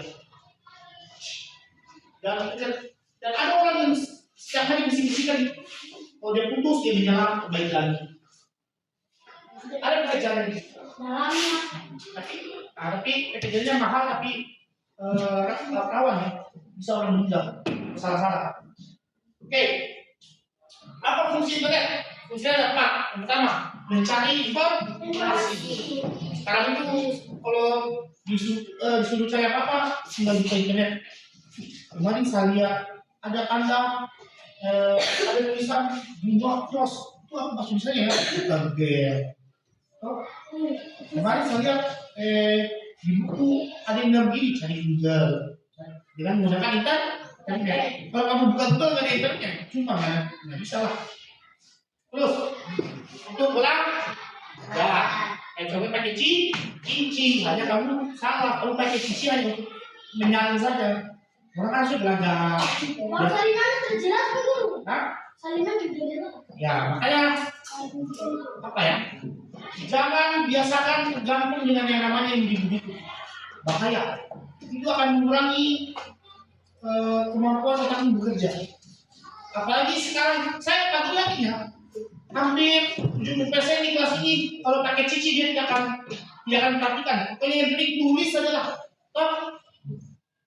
Dan ada orang yang setiap hari bisik-bisikan, kalau dia putus dia menyala kembali lagi. Ada pekerjaan di tapi pekerjaannya mahal tapi rawan ya, bisa orang meninggal salah-salah. Oke. Apa fungsi internet? Fungsinya ada 4. Yang pertama, mencari informasi. Sekarang itu kalau disuruh cari apa-apa, tinggal buka internet. Kemarin saya lihat ada kandang, ada tulisan jumlah cross. Itu apa maksud misalnya ya? Target. Kemarin saya lihat di buku ada yang bilang begini, cari Google dengan menggunakan internet. Kalau kamu buka Google nggak ada internet, cuma nggak bisa lah. Terus untuk pulang, coba pakai cici, hanya kamu salah. Kalau pakai cici hanya untuk menyalin saja. Orang kan sudah belajar. Salinan terjelas dulu. Salinan terjelas. Ya makanya apa ya? Jangan biasakan tergantung dengan yang namanya yang begitu. Bahaya. Itu akan mengurangi kemampuan otak bekerja. Apalagi sekarang saya takut lagi ya. Hampir 70% di kelas ini kalau pakai cici dia tidak akan perhatikan. Pokoknya yang penting tulis saja lah. Toh,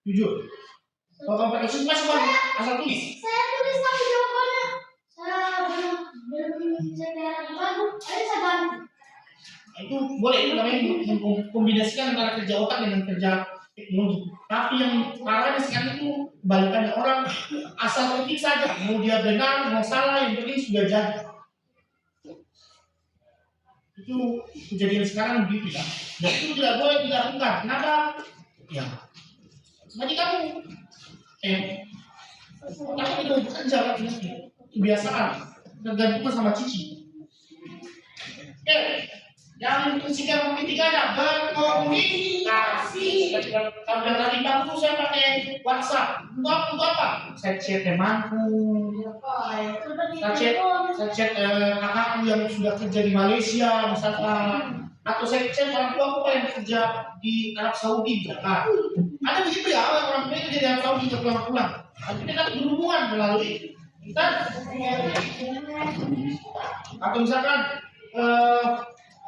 jujur. Kalau kamu pakai cici masih asal tulis. Saya tulis tapi jawabannya saya belum saya bantu. Saya bantu. Itu boleh, itu namanya mengkombinasikan antara kerja otak dengan kerja teknologi. Tapi yang parahnya sekarang itu kebalikannya, orang asal ketik saja, mau dia benar mau salah yang penting sudah jadi. Itu kejadian sekarang begitu ya. Dan itu tidak boleh dilakukan. Kenapa? Ya, seperti kamu tapi itu bekerja kan, kebiasaan tergantung sama cici. Yang sikap ketiga ada berkomunikasi. Kalau tadi kamu saya pakai WhatsApp, untuk apa? Saya chat temanku, saya chat kakakku yang sudah kerja di Malaysia misalkan, atau saya chat orang tua aku yang kerja di Arab Saudi misalkan. Ada begitu ya orang tua kerja di Arab Saudi pulang-pulang. Tapi kita berhubungan melalui kita. Atau misalkan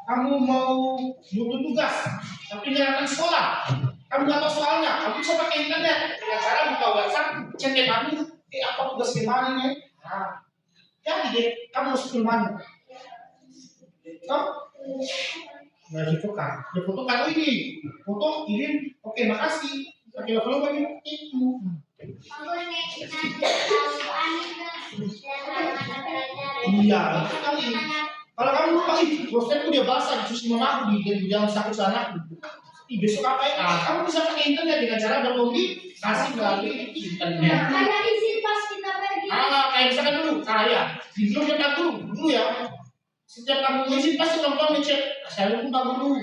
kamu mau butuh tugas, tapi nyalakan sekolah, kamu nggak tahu soalnya, kamu bisa pakai internet dengan cara buka WhatsApp, chat kamu, apa tugas gimana nih? Nah, jadi deh, kamu harus gimana? Nggak difotokan, difotokan ini, foto kirim, oke makasih, pakai apa itu. Iya, kalau kamu lupa sih, dosenku dia bahasa di mamaku di dalam saku sana. Besok apa ya? Kamu bisa pakai internet dengan cara berkomunikasi melalui internet. Kayak isi pas kita pergi. Kayak misalkan dulu, ya, di grup yang dulu ya. Setiap kamu ngisi pasti orang ngecek. Saya lupa dulu.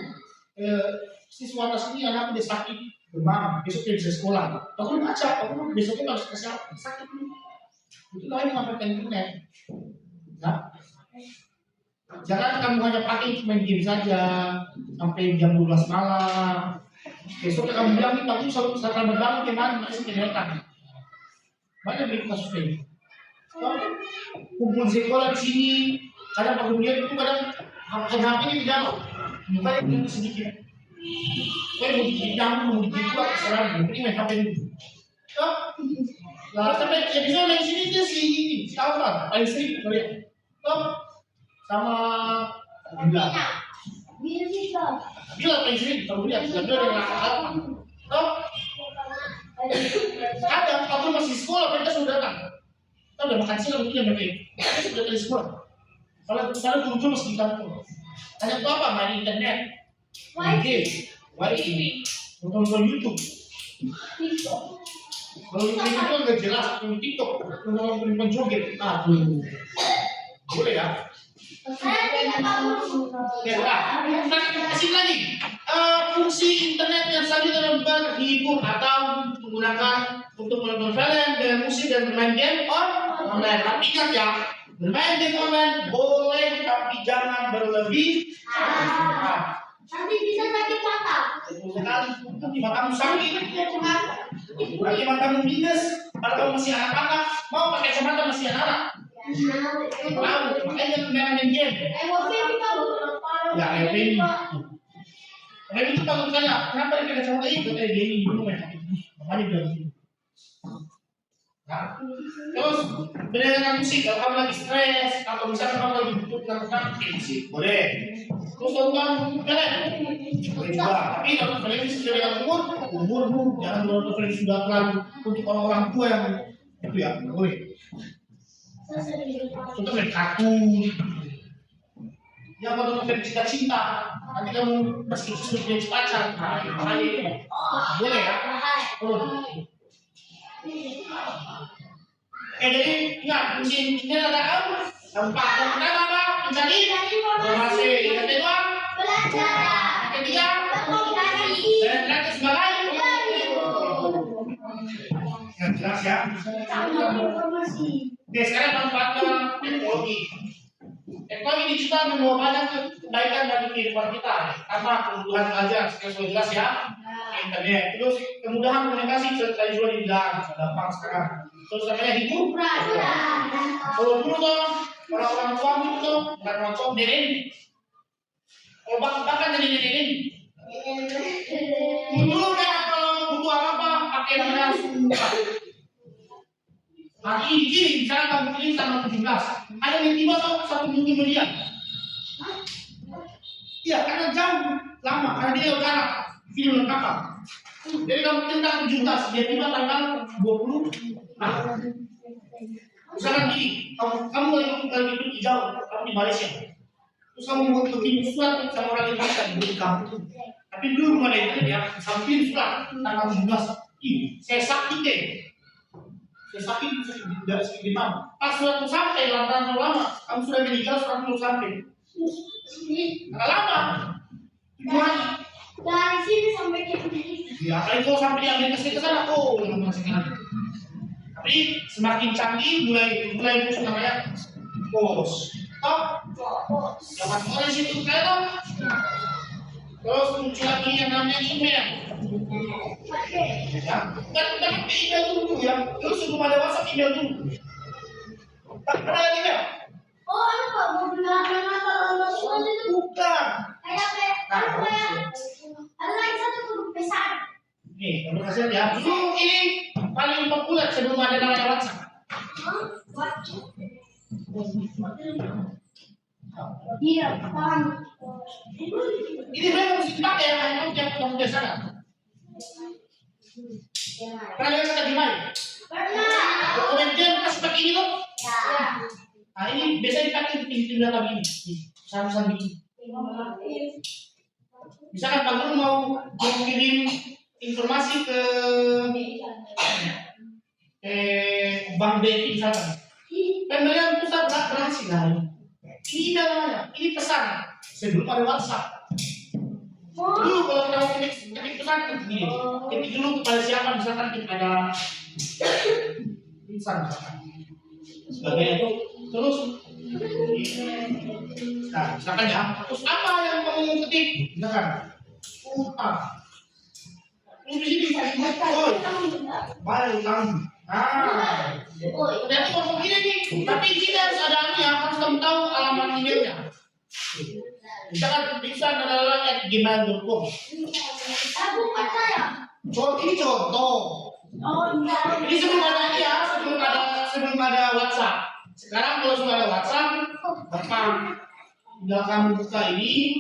Siswa atas ini anakku dia sakit, demam, besok dia bisa sekolah. Aku baca, aku besoknya harus kesehatan, sakit dulu. Itu lain menggunakan internet. Nah, jangan kamu hanya pakai main game saja sampai jam 12 malam. Besok kamu bilang kita aku setelah berbangun gimana masih kelihatan. Banyak begitu kasus ini. Kumpul sekolah di sini, kadang kemudian itu kadang HP-nya di dalam, bukan yang sedikit. Saya mau dibuat sekarang, ini main HP dulu. Lah sampai episode yang sini dia si Alvan, paling sering kalian. Sama Bila paling sering kamu lihat, Bila yang nakal. Ada, aku masih sekolah, mereka sudah datang. Kita udah makan siang, mungkin mereka sudah dari sekolah. Kalau dulu masih di kantor. Hanya itu apa? Main internet, main game, nonton YouTube. Kalau YouTube itu nggak jelas, nonton TikTok, nonton joget, boleh ya? Kasih lagi fungsi internet yang selanjutnya berhibur atau menggunakan untuk menonton film, dengan musik dan bermain game online. Tapi ingat ya, bermain game online boleh tapi jangan berlebih. Nanti bisa sakit mata. Betul sekali. Nanti matamu sakit. Nanti matamu minus. Kalau kamu masih anak-anak, mau pakai kacamata masih anak-anak. Makanya main game. Ya, ini. Tapi itu kalau misalnya, kenapa dia kacamata itu kayak gini dulu main HP? Makanya bilang gitu. Nah, terus beda dengan musik. Kalau kamu lagi stres, atau misalnya kamu lagi butuh melakukan musik, boleh. Terus tonton film, boleh juga. Tapi kalau film sudah yang umur jangan nonton film sudah terlalu untuk orang-orang tua yang itu ya, boleh. Untuk main kartun, yang mau nonton cinta-cinta, nanti kamu meski sudah punya pacar, makanya itu boleh ya. Jadi ingat, ini ada apa? Tempat pertama apa? Mencari informasi. Yang kedua, Belajar. Yang ketiga, berkomunikasi. dan gratis sebagai yang jelas ya. Oke, sekarang manfaatnya teknologi. Teknologi digital membawa banyak kebaikan bagi kehidupan kita, karena kebutuhan belajar, sekarang sudah jelas ya. Internet, terus kemudahan komunikasi serta juga dibilang gampang sekarang. Terus namanya hidup. Kalau dulu tuh orang-orang tua itu bukan orang tua nenek. Kalau bahkan jadi nenek. Dulu kan kalau butuh apa pakai namanya sumpah. Hari ini misalnya kamu pilih tanggal 17, ada yang tiba tuh 1 minggu kemudian. Iya, karena jauh lama karena dia utara film lengkap. Jadi kamu tentang 7 tas dia tiba tanggal 20. Nah, misalkan gini, kamu lagi pergi jauh, kamu di Malaysia, terus kamu mau bikin surat sama orang Indonesia di kampung, tapi dulu rumah ada internet ya, sambil surat tanggal 17. Saya sakit deh. Saya sakit dari segi depan. Pas surat sampai lantaran lama, kamu sudah meninggal surat belum sampai. Karena lama. Gimana? Dari sini sampai ke Indonesia. Ya, kalau sampai di Amerika Serikat sana, lama sekali. Tapi semakin canggih, mulai musuh namanya pos. Dapat orang situ kayak terus muncul lagi yang namanya email. Ya, kan email dulu ya. Terus sebelum ada WhatsApp email dulu. Tak pernah ada email. Oh, apa? Mau benar nasional itu? Bukan. Ada lagi satu huruf besar. Nih, kalau kasih ya. Dulu ini paling populer sebelum ada namanya WhatsApp. Iya, paham. Ini memang mesti dipakai ya, hanya yang biasa kan? Pernah lihat kata gimana? Pernah. Kemudian kasih pakai ini loh. Ya. Nah ini biasa dipakai di pintu data begini, saluran begini. Misalkan Pak Guru mau kirim informasi ke bank BRI misalkan, pembelian pusat berhasil lah. Ini namanya, ini pesan. Sebelum ada WhatsApp. Dulu kalau kita mau ketik pesan begini, ketik dulu kepada siapa misalkan kepada insan misalkan. Sebagai itu terus. Nah, misalkan ya, terus apa yang kamu ketik? Misalkan, utang. Terus di sini baru kamu. Ah, ternyata ngomong gini nih, tapi tidak harus ada ya, harus kamu tahu alamat emailnya. Misalkan bisa adalah @gmail.com. Bukan saya. Ini contoh. Oh, enggak. Ini sebelum ada WhatsApp. Sekarang kalau sudah ada WhatsApp, gampang. Tinggal kamu buka ini,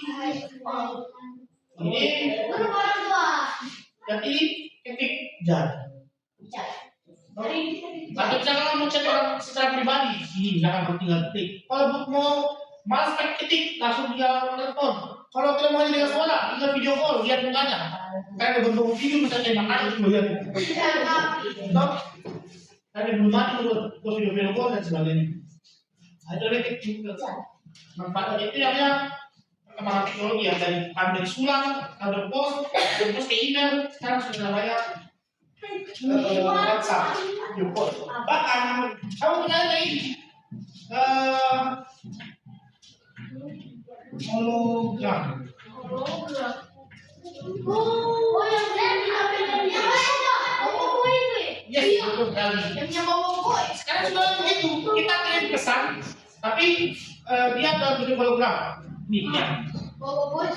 dan ini ketik jadi. Atau misalkan kamu chat orang secara pribadi, ini misalkan kamu tinggal ketik. Kalau mau malas ketik, langsung tinggal telepon. Kalau tidak mau dengan suara, tinggal video call, lihat mukanya. Kayak bentuk video misalnya makanya itu lihat. Tapi belum mati terus video call dan sebagainya. Ada ketik manfaat itu namanya perkembangan teknologi ya dari sulang, ada pos, terus ke email, sekarang sudah banyak WhatsApp, YouTube. Bahkan kamu punya ini hologram. Oh, yang dari HP-nya itu ya? Yes, betul sekali. Yang boy. Sekarang sudah begitu, kita kirim pesan, tapi dia dalam bentuk hologram. Nih, ya. Boy.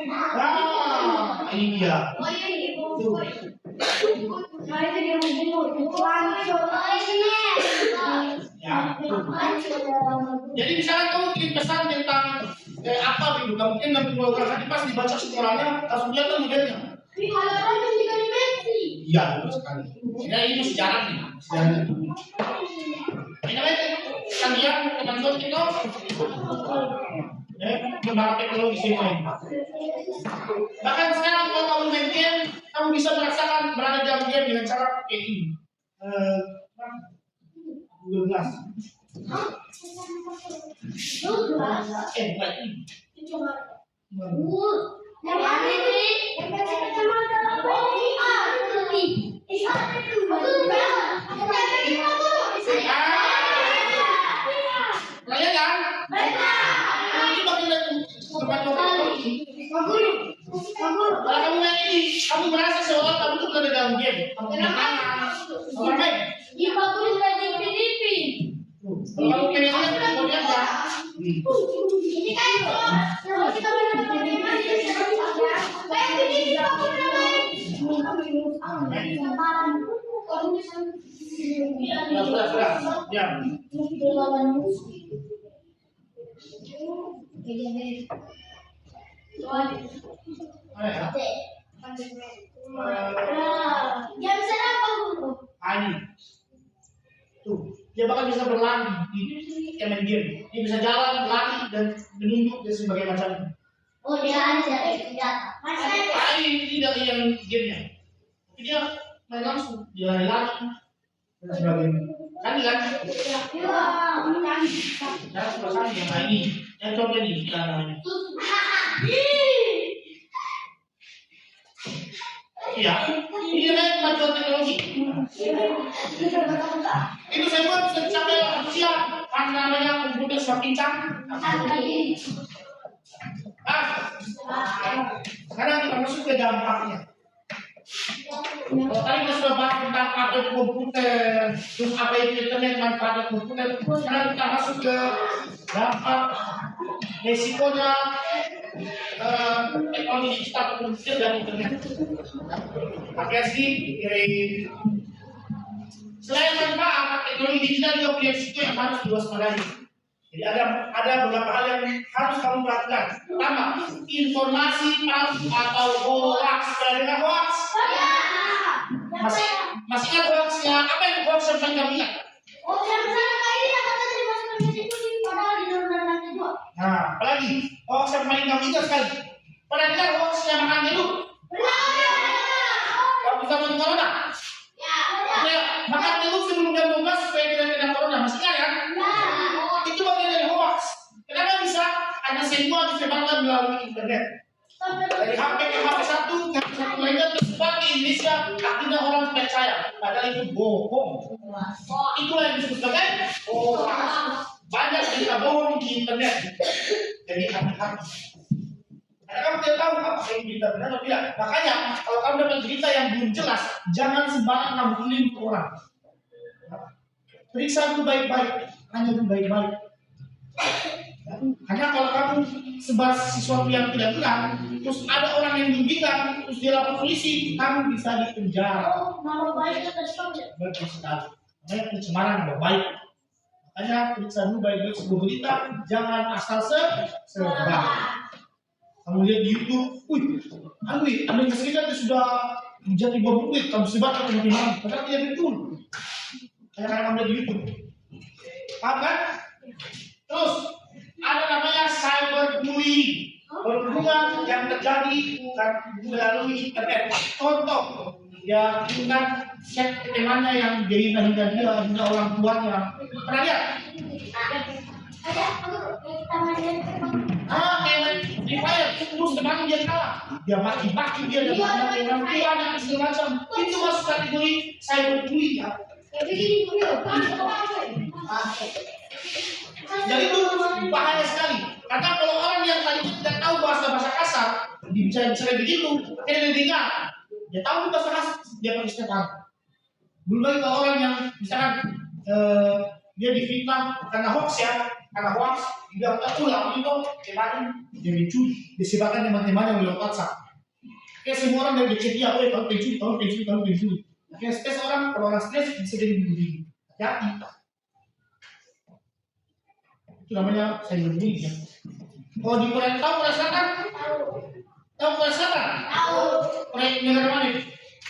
Nah, ini dia. Ya. Jadi misalnya kamu kirim pesan tentang apa gitu, kamu kirim dalam hologram, nanti pas dibaca semuanya langsung lihat modelnya. Iya, betul sekali. Ya ini sejarah nih, sejarah. Ini namanya kalian kemajuan kita, kembangan teknologi sini. Bahkan sekarang kalau kamu main game, kamu bisa merasakan berada dalam game dengan cara kayak ini. Google Glass. Bukan ini. Yang mana ini? Yang kacamata Kalian kan? Ini bagian teknologi. Kalau kamu main ini, kamu merasa seolah kamu tuh berada dalam game. Kamu punya tangan, kamu main. Kalau kamu pengen lihat, kemudian ini kan kalau kita sudah. Ya. Jam berapa guru? Ini. Tuh, dia bahkan bisa berlari di main game. Dia bisa jalan, lari, dan menunduk dan sebagainya macam. Oh, dia ada senjata. Ini dari yang gamenya. Tapi dia main langsung, dia lari dan sebagainya. Kan? Nah, sebelah sana yang ini. Yang coba ini kita namanya. Iya, ini namanya kemajuan teknologi. Itu saya buat sampai manusia karena namanya komputer semakin canggih. Sekarang kita masuk ke dampaknya. Kalau tadi kita sudah bahas tentang apa itu komputer, terus apa itu internet, manfaat komputer. Sekarang kita masuk ke dampak resikonya teknologi digital komputer dan internet. Pakai sih selain manfaat, teknologi digital juga punya risiko yang harus diwaspadai. Jadi ada beberapa hal yang harus kamu perhatikan. Pertama, informasi palsu atau hoax. Pernah dengar hoax? Masih ingat hoaxnya? Apa yang hoax yang pernah kamu ingat? Nah, apalagi hoax yang paling kamu ingat sekali. Pernah dengar hoax yang makan jeruk? Kamu zaman corona? Ya, makan jeruk sebelum jam 12 supaya tidak kena corona. Masih ingat kan? Itu bagian dari hoax. Kenapa bisa? Ada semua disebarkan melalui internet. Dari HP ke HP satu, ke HP satu lainnya tersebar di Indonesia. Akhirnya orang percaya. Padahal itu bohong. Itulah yang disebut sebagai hoax. Banyak berita bohong di internet. Jadi hati-hati. Karena kamu tidak tahu apakah ini berita benar atau tidak. Makanya kalau kamu dapat berita yang belum jelas, jangan sembarang kamu kirim ke orang. Periksa dulu baik-baik, hanya dulu baik-baik. Karena kalau kamu sebar sesuatu yang tidak benar, terus ada orang yang merugikan, terus dia lapor polisi, kamu bisa dipenjara. Nama baiknya tersebar. Betul sekali. Makanya pencemaran nama baik. Makanya periksa dulu baik-baik sebuah berita, jangan asal sebar. Kamu lihat di YouTube, Amerika Serikat itu sudah menjadi bom nuklir, kamu sebar ke teman-teman, padahal tidak betul. Karena kamu lihat di YouTube. Paham kan? Terus ada namanya cyberbullying, perhubungan yang terjadi melalui internet. Contoh, ya dengan chat temannya yang dihina dia, hingga orang tuanya. Pernah lihat? Kayak Free Fire, terus teman dia kalah, dia maki-maki dia dan orang tua dan segala macam. Itu masuk kategori cyberbullying ya. Jadi itu bahaya sekali. Karena kalau orang yang tadi tidak tahu bahasa kasar, dibicara begitu, akhirnya dia dengar. Dia tahu bahasa kasar, dia pakai setan. Belum lagi kalau orang yang misalkan dia difitnah karena hoax ya, dia ulang itu kemarin dia mencuri, disebarkan teman-temannya melalui WhatsApp. Kayak semua orang dari chat dia, kamu pencuri. Kayak stres orang, kalau orang stres bisa jadi bunuh diri. Hati-hati. Itu namanya cyberbullying ya. Kalau di Korea tahu Korea Selatan? Tahu Korea Selatan? Tahu. Korea negara mana?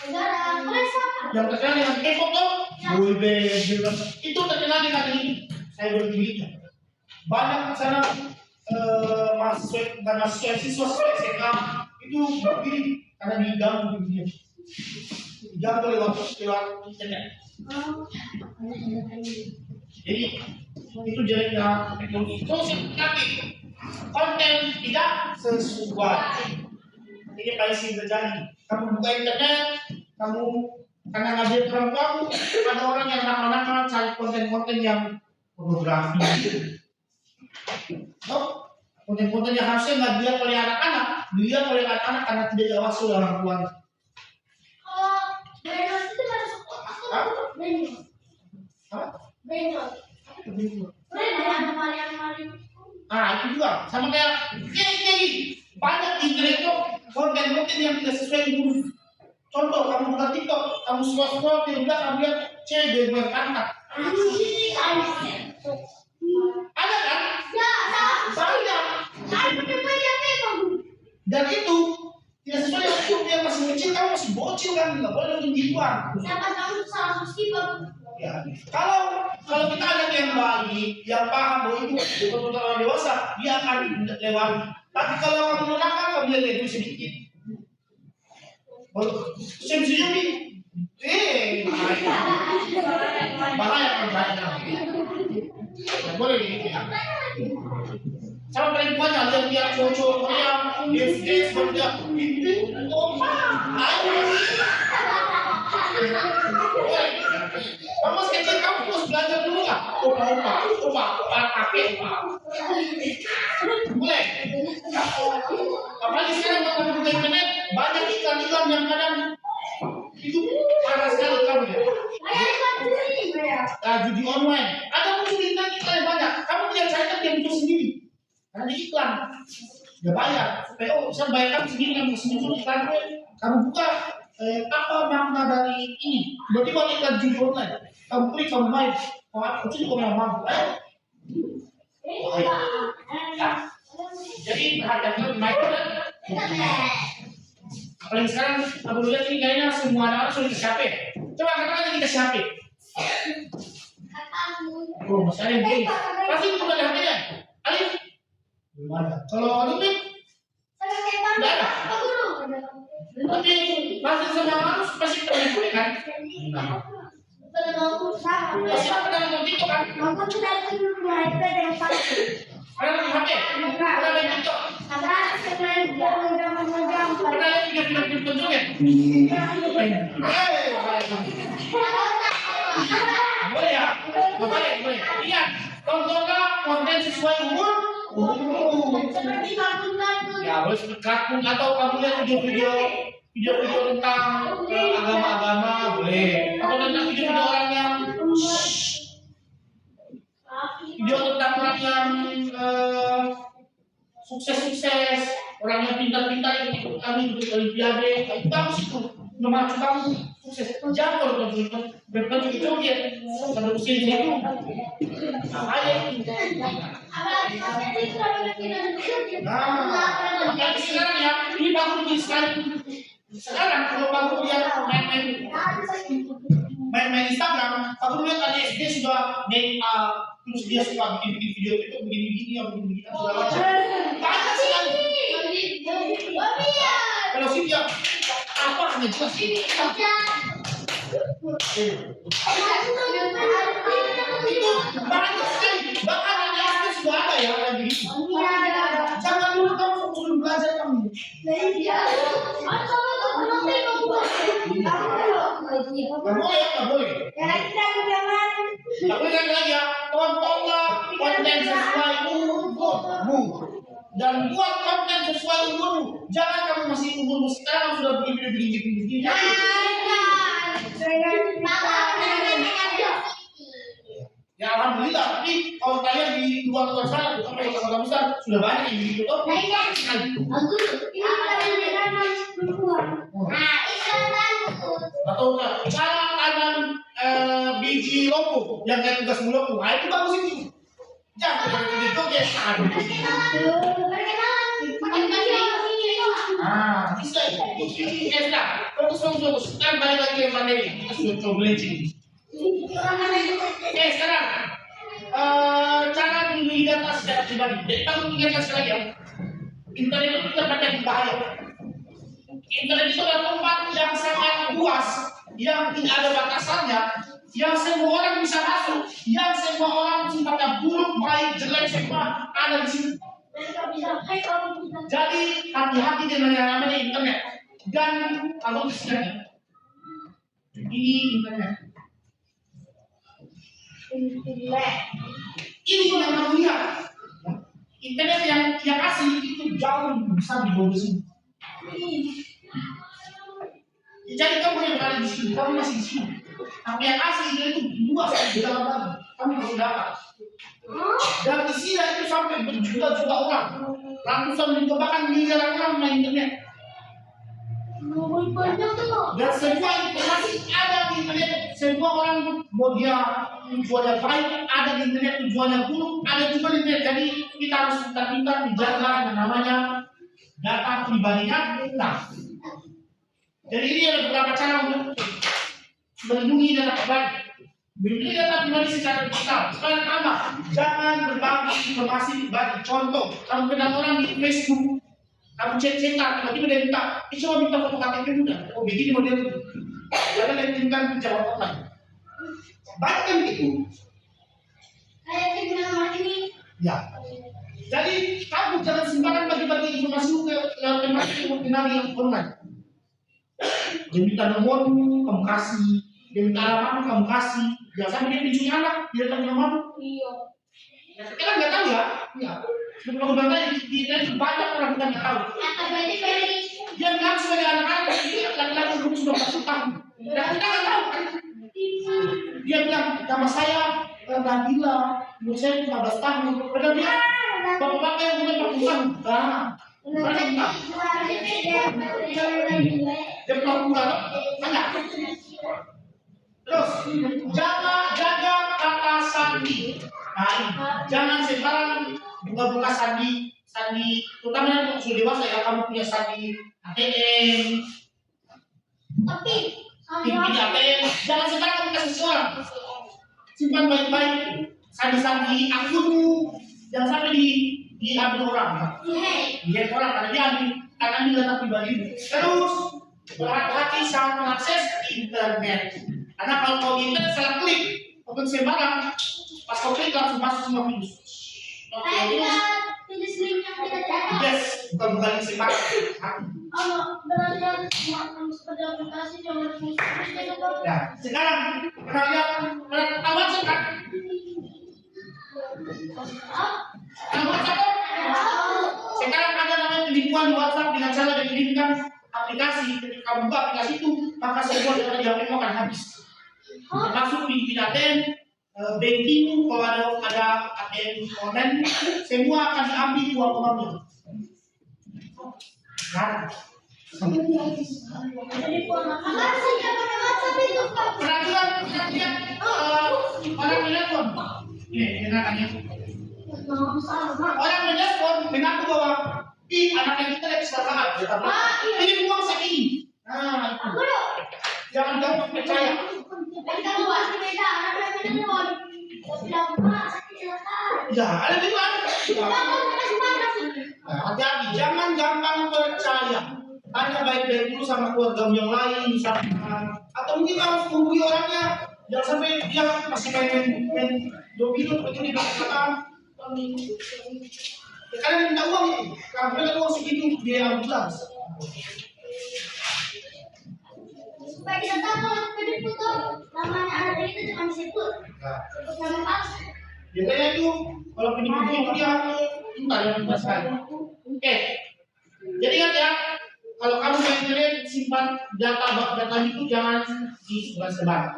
Negara Korea Selatan. Yang terkenal dengan K-pop tuh? Boyband. Itu terkenal dengan ini cyberbullying. Banyak sana mahasiswa SMA itu berdiri karena diganggu dia. Diganggu lewat internet. Jadi itu jaringan teknologi. Terus yang konten tidak sesuai. Ini paling sering terjadi. Kamu buka internet, kamu karena ngajar orang kamu, ada orang yang nakal-nakal cari konten-konten yang pornografi. Konten-konten yang harusnya nggak dilihat oleh anak-anak, dilihat oleh anak-anak karena tidak diawasi oleh orang tuanya. Brainwash itu masuk otak tuh. Brainwash. Itu juga sama kayak banyak di internet tuh konten-konten yang tidak sesuai dengan. Contoh, kamu buka TikTok, kamu scroll tiba-tiba kamu lihat cewek berpantat. Ada kan? Banyak. Dan itu tidak sesuai dengan umur, dia masih kecil, kamu masih bocil kan, nggak boleh nonton gituan. Ya, kalau kita ada yang baik, yang paham bahwa itu betul-betul orang dewasa, dia akan lewati. Tapi kalau kamu nakal, kamu lihat itu sedikit. Senyum ini, bahaya kan bahaya. Nggak boleh gitu ya. Sama perempuan yang dia cowok yang FS berdia itu opa, kamu masih kecil kamu harus belajar dulu lah. Opa, pakai opa. Boleh. Apalagi sekarang kalau kamu buka internet banyak iklan-iklan yang kadang itu parah sekali kamu ya. Judi online. Ada muncul iklan-iklan yang banyak. Kamu tidak cari dia muncul sendiri. Karena di iklan, dia bayar supaya saya bayar kamu sendiri yang muncul iklan kamu buka apa makna dari ini? Berarti kalau iklan judi online, kamu klik kamu main, aku juga mau mampu. Ya. Jadi perhatian main kan? Apalagi sekarang aku lihat ini kayaknya semua anak-anak sudah dikasih. Coba katakan kita siapa? Oh, Mas Alif begini. Pasti itu ada HP-nya. Alif? Belum ada. Kalau Alif? Tidak ada. Tapi pasti semua harus pasti punya kan? Pasti apa dalam TikTok kan? Ada di HP? Ada di TikTok? Ada yang video-video joget? Boleh ya? Boleh. Iya, tontonlah konten sesuai umur. Ya, boleh seperti kartun atau kamu lihat video tentang agama-agama boleh. Atau tentang video orang yang video tentang orang yang sukses, orang yang pintar-pintar yang ikut kami ikut olimpiade, itu bagus itu. Memacu kamu sukses. Jangan kalau kamu berbuat joget pada usia itu. Bahaya itu. Nah, sekarang ya, ini bagus di sekarang. Sekarang kalau kamu lihat main Instagram, aku lihat ada SD sudah make up, terus dia suka bikin video itu begini-begini, segala macam. Banyak sekali. Kalau sih dia apa hanya jelas ini. Itu banyak sekali. Bahkan ada SD sudah ada ya kayak begitu. Jangan dulu kamu fokus belajar kamu. Nggak boleh. Tapi lagi ya, tontonlah konten sesuai umurmu dan buat konten sesuai umurmu. Jangan kamu masih umurmu sekarang sudah begini. Ya alhamdulillah, tapi kalau kalian di luar sana, sampai kota besar sudah banyak yang begitu toh. Atau cara tanam biji lopo yang kayak tugas lopo, itu bagus itu. Jangan begitu ya. Bisa. Sudah. Fokus. Sekarang balik lagi yang materi. Kita sudah coba belajar. Sekarang cara melindungi data secara pribadi. Jadi kamu ingatkan sekali ya. Internet itu kita banyak bahaya. Internet itu adalah tempat yang sangat luas, yang tidak ada batasannya, yang semua orang bisa masuk, yang semua orang sifatnya buruk, baik, jelek, semua ada di sini. Jadi hati-hati dengan yang namanya internet. Dan kalau misalnya ini internet. Ini yang kamu lihat. Internet yang asli itu jauh lebih besar di bawah sini. Jadi kamu yang berada di sini, kamu masih di sini. Tapi yang asli itu luas di dalam lagi. Kamu masih dapat. Dan di sini itu sampai berjuta-juta orang, ratusan ribu bahkan miliaran orang main internet. Banyak tuh. Dan semua informasi ada di internet. Semua orang mau dia tujuannya baik ada di internet, tujuannya buruk ada juga di internet. Jadi kita harus pintar-pintar menjaga yang namanya data pribadinya kita. Jadi ini ada beberapa cara untuk melindungi data pribadi. Melindungi data pribadi secara digital. Supaya pertama, jangan berbagi informasi pribadi. Contoh, kamu kenal orang di Facebook, kamu cek-cekan, tiba-tiba dia minta, coba minta foto KTP udah. Oh begini model itu. Karena dia kirimkan jawab online. Banyak kan gitu. Kayak kriminal ini. Ya. Jadi kamu jangan sembarangan bagi-bagi informasi ke kriminal yang online. Dia minta nomor, kamu kasih. Dia minta alamat, kamu kasih. Jangan sampai dia pencuri anak, dia tahu nomor. Iya. Ya, kita kan nggak tahu ya. Ya. Sebelum aku bilang di internet banyak orang kita nggak tahu. Atau berarti Dia bilang sebagai anak-anak, dia laki-laki belum sudah 40 tahun. Dan kita nggak tahu kan. Dia bilang nama saya Nabila, umur saya 15 tahun. Padahal dia bapak-bapak yang punya 40 tahun. Nah, mereka bilang. Dia pura-pura, tanya. Terus, jaga kata sandi. Nah, jangan sembarang buka-buka sandi, terutama yang sudah dewasa ya, kamu punya sandi ATM, Tapi di ATM, jangan sembarang kamu kasih seorang. Simpan baik-baik sandi akunmu, jangan sampai diambil orang. Diambil orang karena dia ambil data pribadi. Terus berhati-hati saat mengakses internet. Karena kalau kau internet salah klik, open sembarang, pas kau klik langsung masuk semua virus. saya tidak tulis link yang tidak ada. Yes, bukan link sembarang. Belajar seperti aplikasi jangan tulis Ya, sekarang pernah lihat tahu WhatsApp kan? Tahu WhatsApp kan? Sekarang ada namanya penipuan di WhatsApp dengan cara dikirimkan aplikasi. Ketika kamu buka aplikasi itu, maka semua data di HP akan habis. Termasuk di ATM, banking, kalau ada ATM online, semua akan diambil uang uangnya. Nah, peraturan orang menelpon. Orang menelpon mengaku bahwa anak yang kita lihat kecelakaan. Ini uang segini. Nah, jangan gampang percaya. Ya, ada di mana? Hati-hati, jangan gampang percaya. Tanya baik-baik dulu sama keluarga yang lain, atau mungkin harus hubungi orangnya. Jangan sampai dia masih main domino begitu di belakang. Karena dia minta uang itu, kalau dia uang segitu dia ambulans. Supaya kita tahu kalau kita foto namanya anak itu cuma disebut sebut nama palsu. Biasanya itu kalau penipu itu dia minta yang minta sekali. Oke, jadi kan ya kalau kamu main internet simpan data itu jangan disebar-sebar.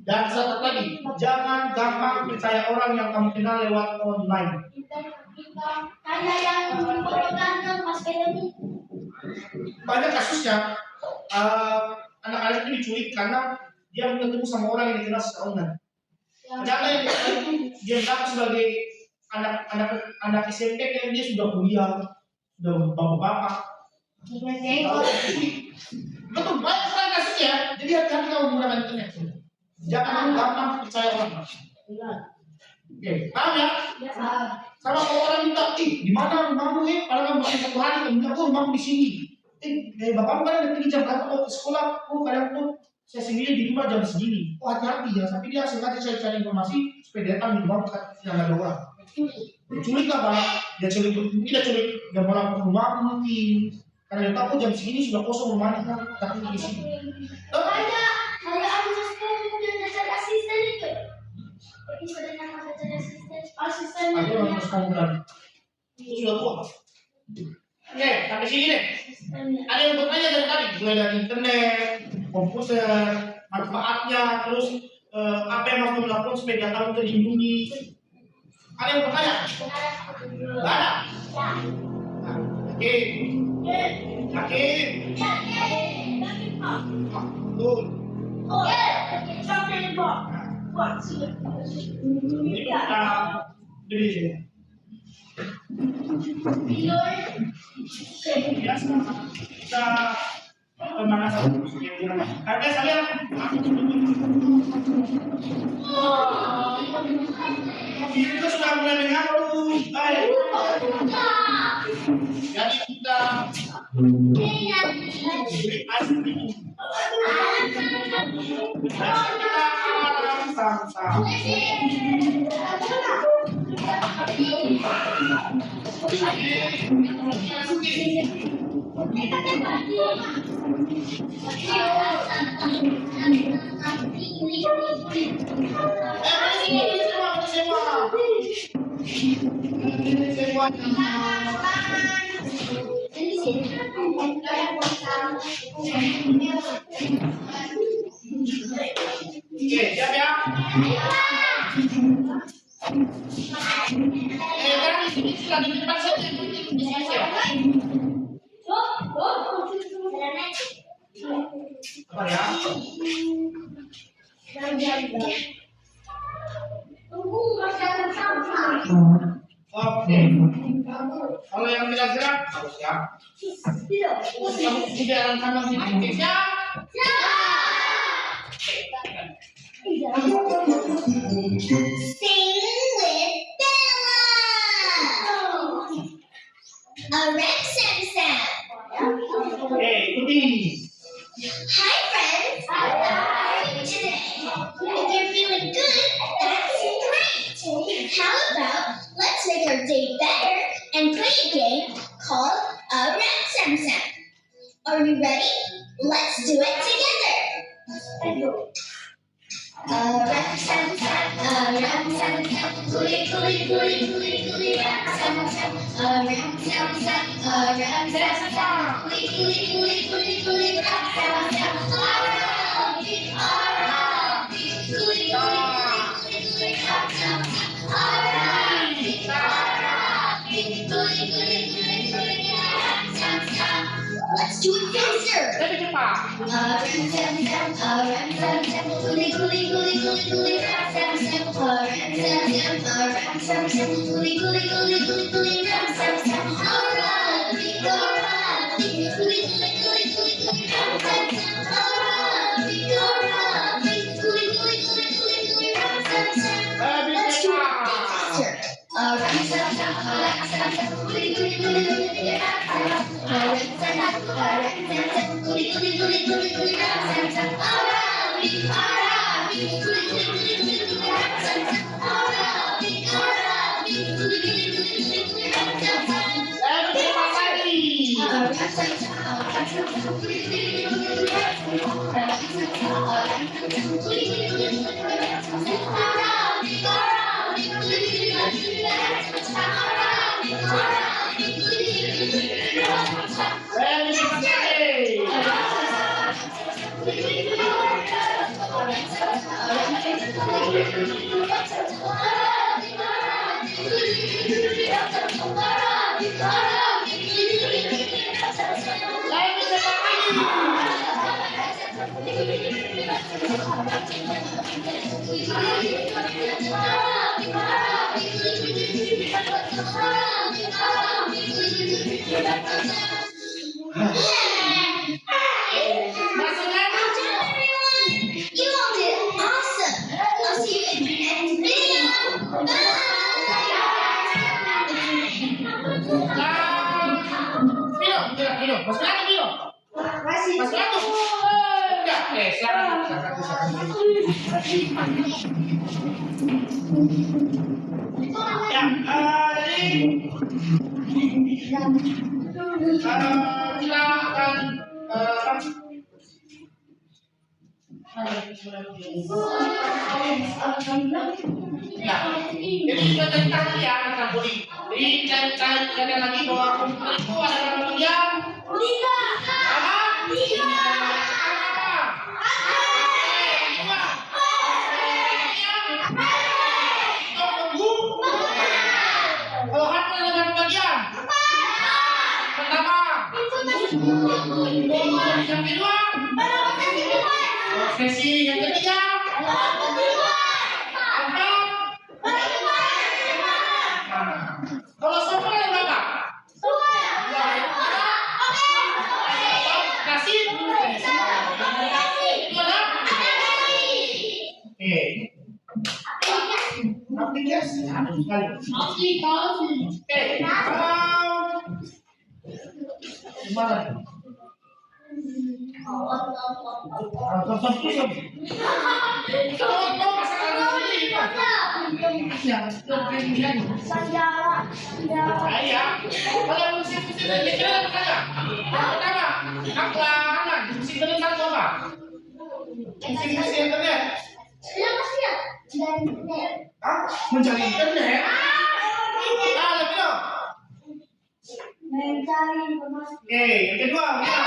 Dan satu lagi, jangan gampang percaya orang yang kamu kenal lewat online. Kita kayak yang foto ganteng pas ketemu. Banyak kasusnya anak-anak itu diculik karena dia bertemu sama orang yang dikenal secara online. Padahal yang itu dia mengaku sebagai anak SMP kan dia sudah kuliah, sudah bapak-bapak. Betul, banyak sekali kasusnya. Jadi hati-hati kalau menggunakan internet. Jangan gampang percaya orang. Oke, paham ya? Sama kalau orang minta, di mana rumahmu kalau kamu masih 1 hari, kamu bilang, rumahmu di sini. Bapakmu kan ada pergi jam berapa mau ke sekolah? Kadang tuh saya sendiri di rumah jam segini. Hati-hati jangan sampai dia sengaja cari informasi supaya dia datang di rumah yang ada orang. Culik lah bang, dia culik jam orang ke rumah mungkin. Karena dia tahu jam segini sudah kosong rumahnya kan, tapi di sini. Ada aku sekarang yang cari asisten itu. Pergi pada nama cari asisten. Ada orang sekarang kan, itu sudah tua. Oke, sampai sini deh. Ada yang bertanya dari tadi, mulai dari internet, komputer, manfaatnya, terus apa yang harus dilakukan supaya data kamu terlindungi. Ada yang bertanya? Tidak ada. Oke. Yakin? Tuh. Oke. Ini kita beli sini. Ya, kita makan satu harga saya itu sudah mulai mengaku. Jadi kita beli es krim. Kita sama-sama. Oke, siap ya? Sekarang di sini lagi di depan saja. Di sini siap. Apa ya? Oke. Kalau yang tidak gerak, harus siap. Kamu tidak akan sama sini. Siap? Sing with Bella. A red Sam. Oke, ikuti. Hi friends. How are you today? If you're feeling good, that's great. How about let's make our day better and play a game called a red Sam. Are you ready? Let's do it together. Ram sam sam, coolie coolie coolie coolie coolie ram sam sam, ram sam sam, ram sam sam, coolie coolie coolie coolie coolie ram sam sam, R-A-B, coolie coolie coolie coolie ram sam sam, R-A-B, coolie coolie coolie coolie ram sam sam. Let's do it faster. Lebih cepat. Ram sam sam, coolie coolie coolie coolie coolie ram sam sam, ram sam sam, coolie coolie coolie coolie coolie ram sam sam, R-A-B, coolie coolie coolie coolie coolie ram sam sam, R-A-B, coolie coolie coolie coolie coolie ram sam sam. Let's do it faster. Ram sam sam, coolie coolie coolie coolie ram sam sam, ram sam sam, coolie coolie coolie coolie coolie ram sam sam, R-A-B, coolie coolie coolie coolie coolie ram sam sam, R-A-B, coolie coolie coolie coolie coolie ram sam sam. Lebih cepat lagi. Ram sam sam, coolie coolie coolie coolie ram sam sam, ram sam sam, coolie coolie coolie coolie ram sam sam, R-A-B, coolie coolie coolie coolie ram sam sam, R-A-B, coolie coolie coolie coolie ram sam sam. Lebih cepat lagi. Lebih cepat lagi. Masih lagi. You all did awesome. I'll see you in the next video. Bye. Video. Masih lagi video. Masih lagi. Udah. Silakan. Ya, jadi kita akan jadi kita cerita ya tentang budi. Jadi kita lagi bahwa komputer itu adalah kemudian apa? Kalau hati dengan bagian pertama Yang kedua, sesi yang ketiga, keempat. Kalau sofa yang berapa? Kasih. Oke. Aplikasi. Oke. Gimana? Konsumsi. Kalau mau masalah ini, ya, saya kalau musim dikira apa? Pertama, anak musim internet apa? Musim internet. Mencari internet. Lebih dong. Oke, yang kedua, ya.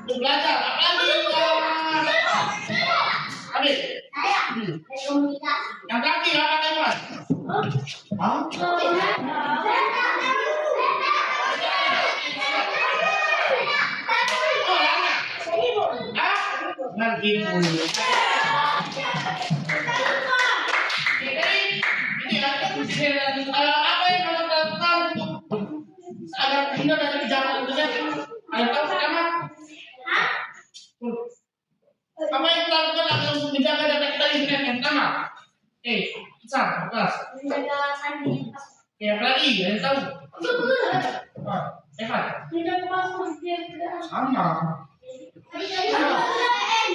Untuk belajar, apalagi Habis. Yang terakhir apa teman? Nanti apa yang harus dilakukan agar terhindar dari kejahatan internet? Ada tahu pertama? Apa yang kita lakukan agar menjaga data kita di internet? Yang pertama, besar, kelas. Apa lagi? Yang tahu? Evan. Sama.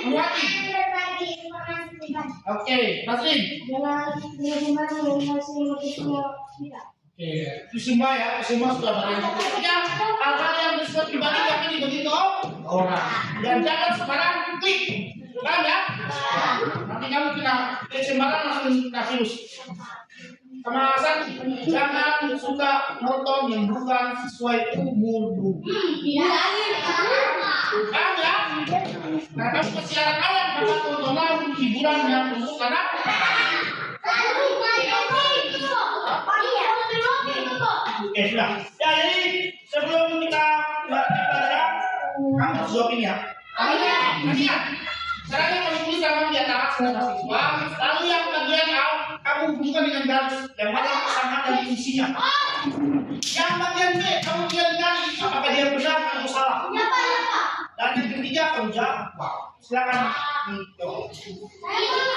Mati. Oke, Taslim. Oke, itu semua ya, semua sudah barang. Ya, hal-hal yang bersifat pribadi tapi dibagi ke orang. Dan jangan sembarang klik, paham ya? Nanti kamu kena sembarang langsung kena virus. Sama satu, jangan suka nonton yang bukan sesuai umurmu. Paham ya? Nah, kamu kesiaran alam maka tontonan hiburan yang untuk anak. Oke, sudah. Ya, jadi sebelum kita belajar, kamu harus jawab ini ya. Caranya kamu tulis nama di atas siswa, lalu yang bagian kamu hubungkan dengan garis yang mana kesamaan dari fungsinya. Yang bagian B, kamu tinggal apakah dia benar atau salah. Dan yang ketiga, kamu jawab. Silakan dijawab. Siap,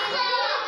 satu.